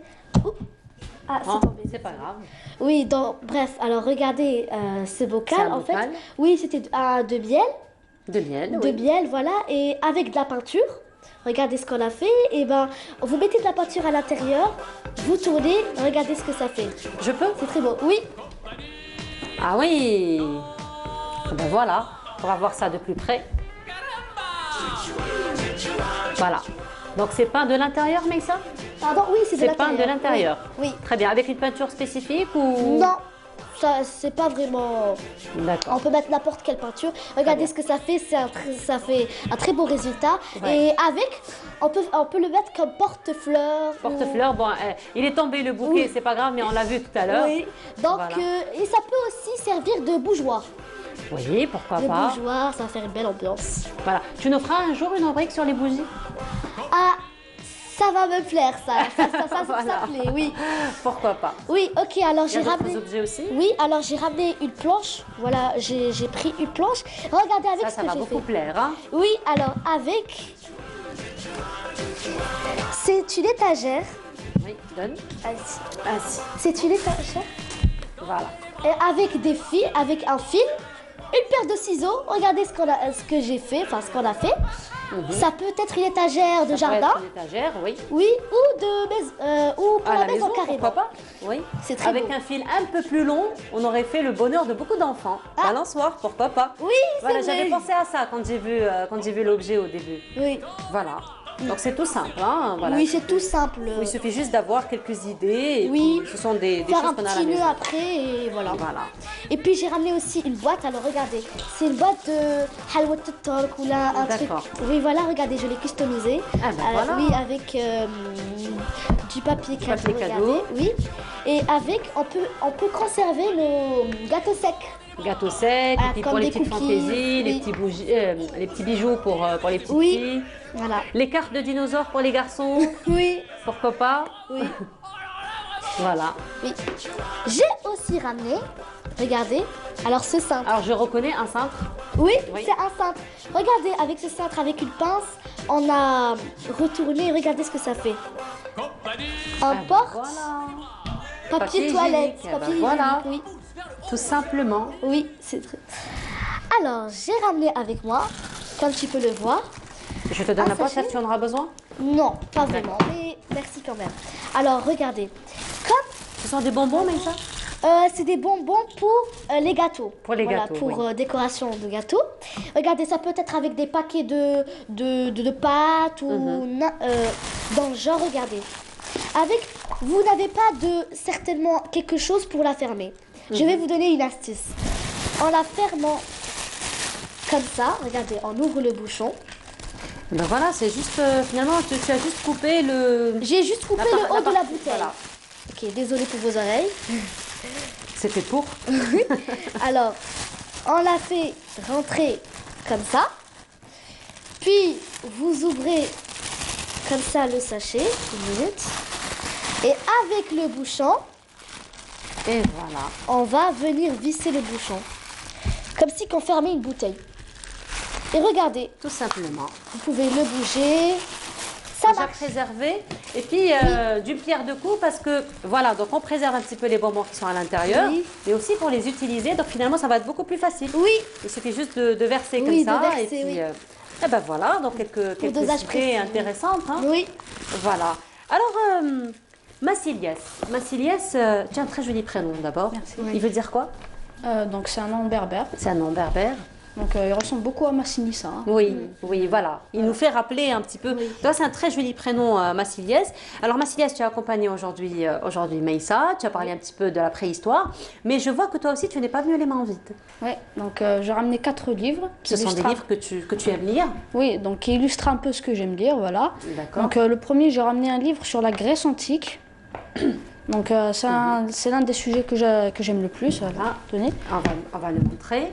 Speaker 1: Ah, c'est tombé. C'est pas grave.
Speaker 19: Oui, bref. Alors, regardez ce bocal. En fait, oui, c'était de miel.
Speaker 1: De miel,
Speaker 19: de miel, voilà, et avec de la peinture. Regardez ce qu'on a fait. Et vous mettez de la peinture à l'intérieur, vous tournez, regardez ce que ça fait.
Speaker 1: Je peux?
Speaker 19: C'est très beau. Oui.
Speaker 1: Ah oui. Ben voilà, on va voir ça de plus près. Voilà. Donc c'est peint de l'intérieur, Meïssa?
Speaker 19: Pardon, oui, c'est de l'intérieur.
Speaker 1: C'est peint de l'intérieur.
Speaker 19: Oui.
Speaker 1: Très bien. Avec une peinture spécifique ou?
Speaker 19: Non. Ça, c'est pas vraiment...
Speaker 1: D'accord.
Speaker 19: On peut mettre n'importe quelle peinture. Regardez ce que ça fait. Ça fait un très beau résultat.
Speaker 1: Ouais.
Speaker 19: Et avec, on peut le mettre comme porte-fleurs.
Speaker 1: Porte-fleurs, bon, il est tombé le bouquet, c'est pas grave, mais on l'a vu tout à l'heure.
Speaker 19: Oui. Donc, et ça peut aussi servir de bougeoir.
Speaker 1: Oui, pourquoi pas.
Speaker 19: Le bougeoir, ça va faire une belle ambiance.
Speaker 1: Voilà. Tu nous feras un jour une rubrique sur les bougies?
Speaker 19: Ah, Ça va me plaire, ça
Speaker 1: Voilà.
Speaker 19: plaît, oui.
Speaker 1: Pourquoi pas?
Speaker 19: Oui, ok, alors
Speaker 1: Il y a
Speaker 19: j'ai ramené...
Speaker 1: d'autres objets aussi?
Speaker 19: Oui, alors j'ai ramené une planche. Voilà, j'ai pris une planche. Regardez avec ce
Speaker 1: Ça
Speaker 19: que
Speaker 1: va
Speaker 19: j'ai
Speaker 1: beaucoup
Speaker 19: fait.
Speaker 1: plaire, hein?
Speaker 19: Oui, alors avec... C'est une étagère.
Speaker 1: Oui, donne.
Speaker 19: Assis. C'est une étagère.
Speaker 1: Voilà.
Speaker 19: Et avec des fils, avec un fil, une paire de ciseaux. Regardez ce que j'ai fait, enfin ce qu'on a fait. Ça peut être une étagère de jardin.
Speaker 1: Une étagère, oui.
Speaker 19: Oui, ou pour la maison carrément.
Speaker 1: Pourquoi pas? Oui.
Speaker 19: C'est très
Speaker 1: Avec
Speaker 19: beau.
Speaker 1: un fil un peu plus long, on aurait fait le bonheur de beaucoup d'enfants. Balançoire, pourquoi pas?
Speaker 19: Oui,
Speaker 1: voilà,
Speaker 19: c'est vrai.
Speaker 1: j'avais pensé à ça quand j'ai vu l'objet au début.
Speaker 19: Oui.
Speaker 1: Voilà. Donc c'est tout simple, hein, voilà.
Speaker 19: Oui, c'est tout simple.
Speaker 1: Il suffit juste d'avoir quelques idées. Et
Speaker 19: Oui.
Speaker 1: puis, ce sont des
Speaker 19: Faire
Speaker 1: choses
Speaker 19: un
Speaker 1: qu'on a à la
Speaker 19: petit nœud
Speaker 1: maison.
Speaker 19: après et voilà.
Speaker 1: Voilà.
Speaker 19: Et puis j'ai ramené aussi une boîte. Alors regardez, c'est une boîte de halwa tork ou là un truc.
Speaker 1: D'accord.
Speaker 19: Oui, voilà, regardez, je l'ai customisée.
Speaker 1: Ah ben voilà.
Speaker 19: Oui, avec du papier cadeau.
Speaker 1: Papier cadeau.
Speaker 19: Regardez, oui. Et avec, on peut conserver nos gâteaux secs.
Speaker 1: Gâteau sec,
Speaker 19: Ah,
Speaker 1: et puis
Speaker 19: comme
Speaker 1: pour les
Speaker 19: des
Speaker 1: petites
Speaker 19: cookies,
Speaker 1: fantaisies, les
Speaker 19: oui.
Speaker 1: petits bougies, les petits bijoux pour les petites
Speaker 19: Oui.
Speaker 1: filles.
Speaker 19: Voilà.
Speaker 1: Les cartes de dinosaures pour les garçons.
Speaker 19: Oui.
Speaker 1: Pourquoi pas?
Speaker 19: Oui.
Speaker 1: Voilà.
Speaker 19: Oui. J'ai aussi ramené, regardez, alors ce cintre.
Speaker 1: Alors je reconnais un cintre.
Speaker 19: Oui,
Speaker 1: Oui.
Speaker 19: c'est un cintre. Regardez, avec ce cintre, avec une pince, on a retourné, regardez ce que ça fait. Un porte, papier
Speaker 1: Papier
Speaker 19: toilette,
Speaker 1: hygiénique, ah
Speaker 19: papier
Speaker 1: ben voilà.
Speaker 19: hygiénique, oui.
Speaker 1: Tout simplement.
Speaker 19: Oui, c'est très... Alors, j'ai ramené avec moi, comme tu peux le voir.
Speaker 1: Je te donne la
Speaker 19: sachet.
Speaker 1: pochette, tu en auras besoin?
Speaker 19: Non, pas vraiment, mais merci quand même. Alors, regardez, comme...
Speaker 1: Ce sont des bonbons, mais ça?
Speaker 19: C'est des bonbons pour les gâteaux.
Speaker 1: Pour les
Speaker 19: Voilà,
Speaker 1: gâteaux,
Speaker 19: pour
Speaker 1: oui.
Speaker 19: Décoration de gâteaux. Regardez, ça peut être avec des paquets de pâtes ou dans le genre, regardez. Avec, vous n'avez pas certainement quelque chose pour la fermer. Je vais vous donner une astuce. En la fermant comme ça, regardez, on ouvre le bouchon.
Speaker 1: Ben voilà, c'est juste, finalement, tu as juste coupé le...
Speaker 19: J'ai juste coupé le haut de la bouteille.
Speaker 1: Voilà.
Speaker 19: Ok, désolé pour vos oreilles.
Speaker 1: C'était pour.
Speaker 19: Alors, on la fait rentrer comme ça. Puis, vous ouvrez comme ça le sachet. Une minute. Et avec le bouchon,
Speaker 1: et voilà,
Speaker 19: on va venir visser le bouchon. Comme si on fermait une bouteille. Et regardez.
Speaker 1: Tout simplement.
Speaker 19: Vous pouvez le bouger. Ça
Speaker 1: Déjà
Speaker 19: marche.
Speaker 1: préservé. Et puis, du pierre de coups, parce que, voilà, donc on préserve un petit peu les bonbons qui sont à l'intérieur,
Speaker 19: Oui.
Speaker 1: mais aussi pour les utiliser. Donc finalement, ça va être beaucoup plus facile.
Speaker 19: Oui.
Speaker 1: Il suffit juste de verser
Speaker 19: Oui,
Speaker 1: comme
Speaker 19: de
Speaker 1: ça.
Speaker 19: verser,
Speaker 1: et puis,
Speaker 19: oui.
Speaker 1: eh ben voilà, donc quelques
Speaker 19: dosage
Speaker 1: idées
Speaker 19: précis.
Speaker 1: intéressantes. Hein.
Speaker 19: Oui.
Speaker 1: Voilà. Alors, Massiliès. Massiliès, tu as un très joli prénom d'abord.
Speaker 20: Merci.
Speaker 1: Il veut dire quoi?
Speaker 20: Donc c'est un nom berbère.
Speaker 1: C'est un nom berbère.
Speaker 20: Donc il ressemble beaucoup à Massinissa. Hein.
Speaker 1: Oui, oui, voilà. Il nous fait rappeler un petit peu. Toi, c'est un très joli prénom, Massiliès. Alors, Massiliès, tu as accompagné aujourd'hui Meïssa. Tu as parlé un petit peu de la préhistoire. Mais je vois que toi aussi, tu n'es pas venu les mains vides.
Speaker 20: Oui, donc j'ai ramené 4 livres.
Speaker 1: Ce sont des livres que tu aimes lire?
Speaker 20: Oui, donc qui illustrent un peu ce que j'aime lire, voilà.
Speaker 1: D'accord.
Speaker 20: Donc le premier, j'ai ramené un livre sur la Grèce antique. Donc c'est l'un des sujets que j'aime le plus. Voilà, tenez.
Speaker 1: On va le montrer.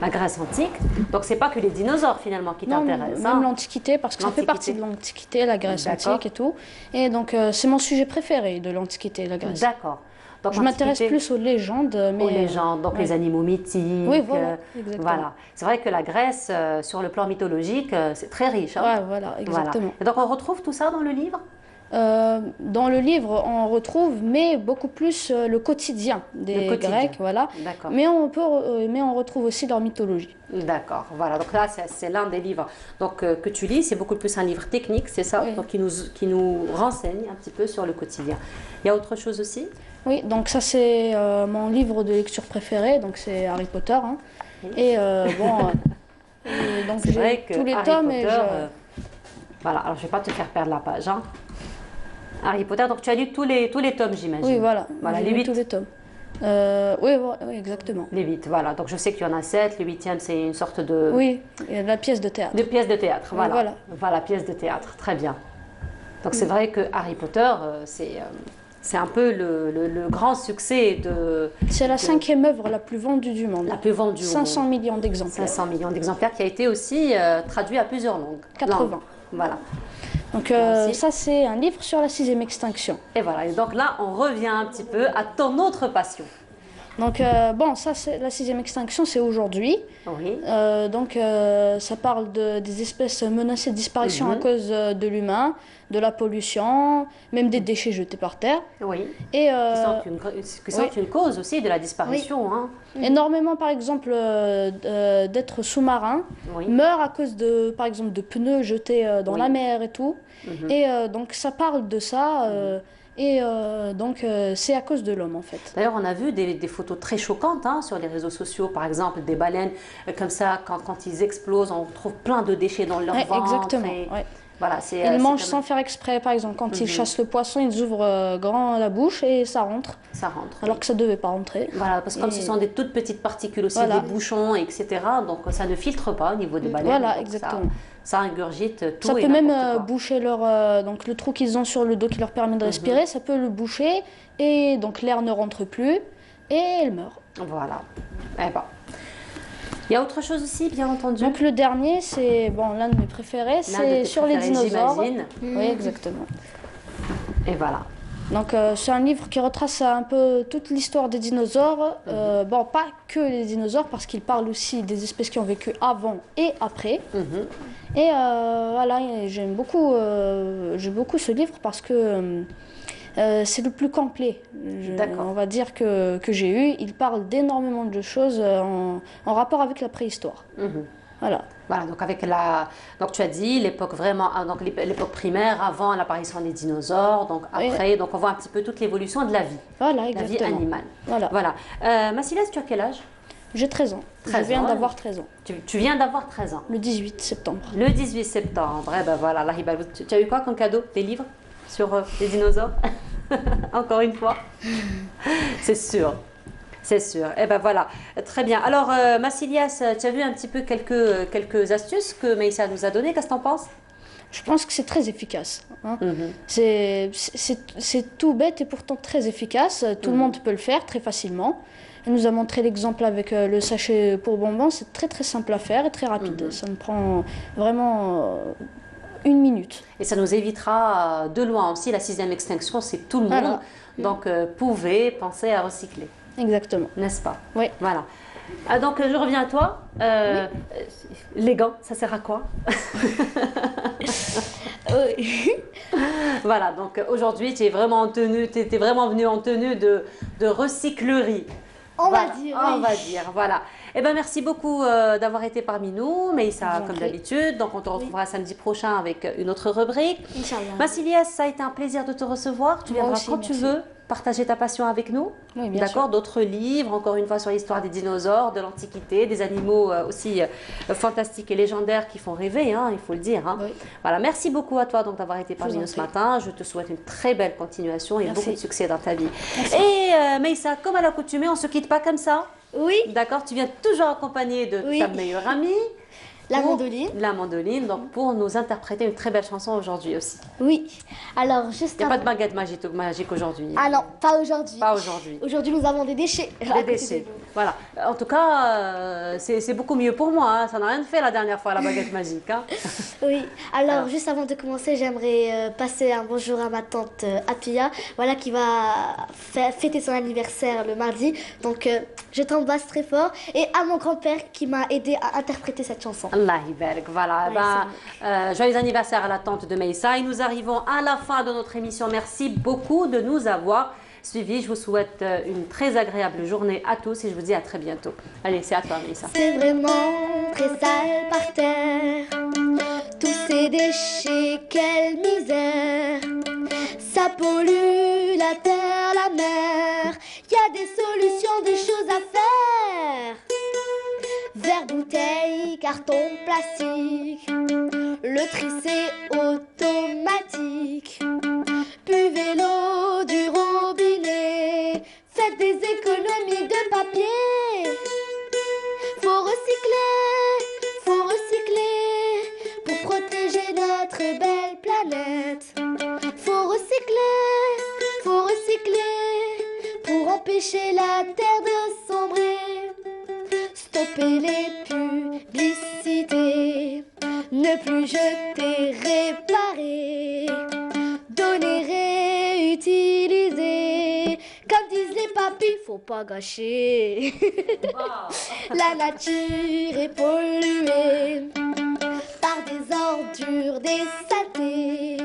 Speaker 1: La Grèce antique. Donc, c'est pas que les dinosaures finalement qui
Speaker 20: Non,
Speaker 1: t'intéressent.
Speaker 20: même l'Antiquité, parce que ça fait partie de l'Antiquité, la Grèce
Speaker 1: D'accord.
Speaker 20: antique et tout. Et donc c'est mon sujet préféré de l'Antiquité, la Grèce.
Speaker 1: D'accord. Donc,
Speaker 20: je m'intéresse
Speaker 1: l'Antiquité-
Speaker 20: plus aux légendes. Mais,
Speaker 1: aux légendes, donc
Speaker 20: ouais.
Speaker 1: les animaux mythiques.
Speaker 20: Oui, voilà, exactement.
Speaker 1: Voilà. C'est vrai que la Grèce, sur le plan mythologique, c'est très riche. Hein.
Speaker 20: Ouais, voilà, exactement.
Speaker 1: Et donc, on retrouve tout ça dans le livre?
Speaker 20: Dans le livre, on retrouve, mais beaucoup plus le quotidien des Grecs, voilà.
Speaker 1: D'accord.
Speaker 20: Mais on retrouve aussi leur mythologie.
Speaker 1: D'accord, voilà. Donc là, c'est l'un des livres donc, que tu lis. C'est beaucoup plus un livre technique, c'est ça? Donc, qui nous renseigne un petit peu sur le quotidien. Il y a autre chose aussi?
Speaker 20: Oui, donc ça c'est mon livre de lecture préféré, donc c'est Harry Potter. Hein. Et donc
Speaker 1: c'est vrai
Speaker 20: j'ai
Speaker 1: que
Speaker 20: tous les
Speaker 1: Harry
Speaker 20: tomes
Speaker 1: Potter,
Speaker 20: et
Speaker 1: voilà, alors je ne vais pas te faire perdre la page. Hein. Harry Potter, donc tu as lu tous les tomes, j'imagine.
Speaker 20: Oui, voilà,
Speaker 1: Voilà,
Speaker 20: j'ai
Speaker 1: les
Speaker 20: lu
Speaker 1: 8.
Speaker 20: tous les tomes. Oui, exactement.
Speaker 1: Les 8, voilà. Donc je sais qu'il y en a 7. Le 8e, c'est une sorte de...
Speaker 20: Oui, et la pièce de théâtre.
Speaker 1: De pièce de théâtre,
Speaker 20: Oui,
Speaker 1: voilà.
Speaker 20: voilà.
Speaker 1: Voilà, pièce de théâtre, très bien. Donc c'est vrai que Harry Potter, c'est un peu le grand succès de...
Speaker 20: C'est la 5e œuvre la plus vendue du monde.
Speaker 1: La plus vendue au
Speaker 20: 500
Speaker 1: monde.
Speaker 20: millions d'exemplaires.
Speaker 1: 500 millions d'exemplaires qui a été aussi traduit à plusieurs langues.
Speaker 20: 80.
Speaker 1: Voilà.
Speaker 20: Donc ça, c'est un livre sur la 6e extinction.
Speaker 1: Et voilà, et donc là, on revient un petit peu à ton autre passion.
Speaker 20: Donc bon, ça, c'est la 6e extinction, c'est aujourd'hui.
Speaker 1: Oui.
Speaker 20: Donc ça parle des espèces menacées de disparition à cause de l'humain, de la pollution, même des déchets jetés par terre.
Speaker 1: Oui.
Speaker 20: Et,
Speaker 1: qui sont une cause aussi de la disparition.
Speaker 20: Oui.
Speaker 1: Hein.
Speaker 20: Énormément, par exemple, d'êtres sous-marins meurent à cause de, par exemple, de pneus jetés dans la mer et tout. Et donc ça parle de ça. Et donc, c'est à cause de l'homme, en fait.
Speaker 1: D'ailleurs, on a vu des photos très choquantes hein, sur les réseaux sociaux, par exemple, des baleines, comme ça, quand ils explosent, on trouve plein de déchets dans leur ventre.
Speaker 20: Exactement,
Speaker 1: voilà,
Speaker 20: ils mangent sans faire exprès, par exemple, quand ils chassent le poisson, ils ouvrent grand la bouche et ça rentre.
Speaker 1: Ça rentre.
Speaker 20: Alors que ça ne devait pas rentrer.
Speaker 1: Voilà, parce que comme ce sont des toutes petites particules aussi, des bouchons, etc., donc ça ne filtre pas au niveau des baleines.
Speaker 20: Voilà, exactement.
Speaker 1: Ça ingurgite tout.
Speaker 20: Ça peut même boucher donc le trou qu'ils ont sur le dos qui leur permet de respirer, ça peut le boucher et donc l'air ne rentre plus et elles meurent.
Speaker 1: Voilà. Eh ben. Il y a autre chose aussi, bien entendu.
Speaker 20: Donc le dernier, c'est l'un de mes préférés, c'est sur les dinosaures. Oui, exactement.
Speaker 1: Et voilà.
Speaker 20: Donc c'est un livre qui retrace un peu toute l'histoire des dinosaures. Bon, pas que les dinosaures, parce qu'il parle aussi des espèces qui ont vécu avant et après. Et voilà, j'aime beaucoup ce livre parce que c'est le plus complet, on va dire, que j'ai eu. Il parle d'énormément de choses en rapport avec la préhistoire. Voilà.
Speaker 1: Voilà, donc donc tu as dit l'époque vraiment, donc l'époque primaire avant l'apparition des dinosaures, donc après, donc on voit un petit peu toute l'évolution de la vie.
Speaker 20: Voilà,
Speaker 1: La
Speaker 20: exactement.
Speaker 1: vie animale. Voilà. Massilas, tu as quel âge?
Speaker 20: J'ai 13 ans.
Speaker 1: 13
Speaker 20: je viens
Speaker 1: ans,
Speaker 20: d'avoir 13 ans.
Speaker 1: Tu viens d'avoir 13 ans.
Speaker 20: Le 18 septembre.
Speaker 1: Le 18 septembre. Eh ben voilà, tu as eu quoi comme cadeau? Des livres sur les dinosaures? Encore une fois. C'est sûr. C'est sûr. Eh ben voilà, très bien. Alors, Massilias, tu as vu un petit peu quelques astuces que Maïssa nous a données. Qu'est-ce que tu en penses?
Speaker 20: Je pense que c'est très efficace. Hein. C'est tout bête et pourtant très efficace. Tout le monde peut le faire très facilement. Elle nous a montré l'exemple avec le sachet pour bonbons. C'est très très simple à faire et très rapide. Ça me prend vraiment 1 minute.
Speaker 1: Et ça nous évitera de loin aussi la 6e extinction. C'est tout le monde. Donc, pouvez penser à recycler.
Speaker 20: Exactement.
Speaker 1: N'est-ce pas?
Speaker 20: Oui.
Speaker 1: Voilà. Ah, donc, je reviens à toi. Les gants, ça sert à quoi? Voilà, donc aujourd'hui, tu es vraiment venu en tenue de recyclerie.
Speaker 19: On va dire.
Speaker 1: On va dire, voilà. Eh ben, merci beaucoup d'avoir été parmi nous, Maïssa, comme d'habitude. Donc, on te retrouvera samedi prochain avec une autre rubrique.
Speaker 19: Inch'Allah.
Speaker 1: Massilias, ça a été un plaisir de te recevoir. Tu viendras quand tu veux partager ta passion avec nous.
Speaker 20: Oui, bien
Speaker 1: D'accord,
Speaker 20: sûr.
Speaker 1: d'autres livres, encore une fois, sur l'histoire des dinosaures, de l'Antiquité, des animaux aussi fantastiques et légendaires qui font rêver, hein, il faut le dire. Hein. Voilà, merci beaucoup à toi d'avoir été parmi nous ce matin. Je te souhaite une très belle continuation et beaucoup de succès dans ta vie. Merci. Et Maïssa, comme à l'accoutumée, on ne se quitte pas comme ça.
Speaker 19: Oui.
Speaker 1: D'accord, tu viens toujours accompagnée de ta meilleure amie.
Speaker 19: La mandoline.
Speaker 1: La mandoline, donc pour nous interpréter une très belle chanson aujourd'hui aussi.
Speaker 19: Oui. Alors, juste.
Speaker 1: Il n'y a pas de baguette magique aujourd'hui.
Speaker 19: Ah non, pas aujourd'hui.
Speaker 1: Pas aujourd'hui.
Speaker 19: Aujourd'hui, nous avons des déchets.
Speaker 1: Des déchets. Voilà. En tout cas, c'est beaucoup mieux pour moi. Hein. Ça n'a rien fait la dernière fois, la baguette magique. Hein.
Speaker 19: Oui. Alors, juste avant de commencer, j'aimerais passer un bonjour à ma tante Apia, voilà, qui va fêter son anniversaire le mardi. Donc, je t'embrasse très fort. Et à mon grand-père qui m'a aidé à interpréter cette chanson.
Speaker 1: Allah Ibarak, voilà. Joyeux anniversaire à la tante de Maïssa. Et nous arrivons à la fin de notre émission. Merci beaucoup de nous avoir suivis. Je vous souhaite une très agréable journée à tous et je vous dis à très bientôt. Allez, c'est à toi, Maïssa.
Speaker 19: C'est vraiment très sale par terre. Tous ces déchets, quelle misère. Ça pollue la terre, la mer. Y a des solutions, des choses à faire. Verre, bouteille, carton, plastique. Le tri c'est automatique. Buvez l'eau du robinet. Faites des économies de papier. Faut recycler pour protéger notre belle planète. Faut recycler pour empêcher la terre de sombrer. Stopper les publicités, ne plus jeter, réparer. disent les papis, faut pas gâcher. La nature est polluée par des ordures, des saletés.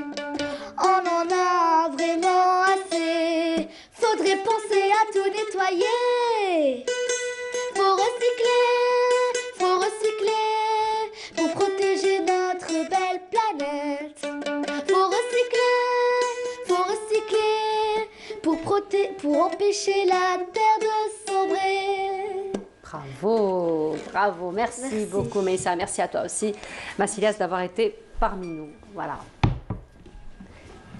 Speaker 19: On en a vraiment assez. Faudrait penser à tout nettoyer. Faut recycler pour protéger notre belle planète. Faut recycler pour empêcher la terre de sombrer.
Speaker 1: Bravo, bravo, merci beaucoup Meissa, merci à toi aussi Massilias d'avoir été parmi nous. Voilà.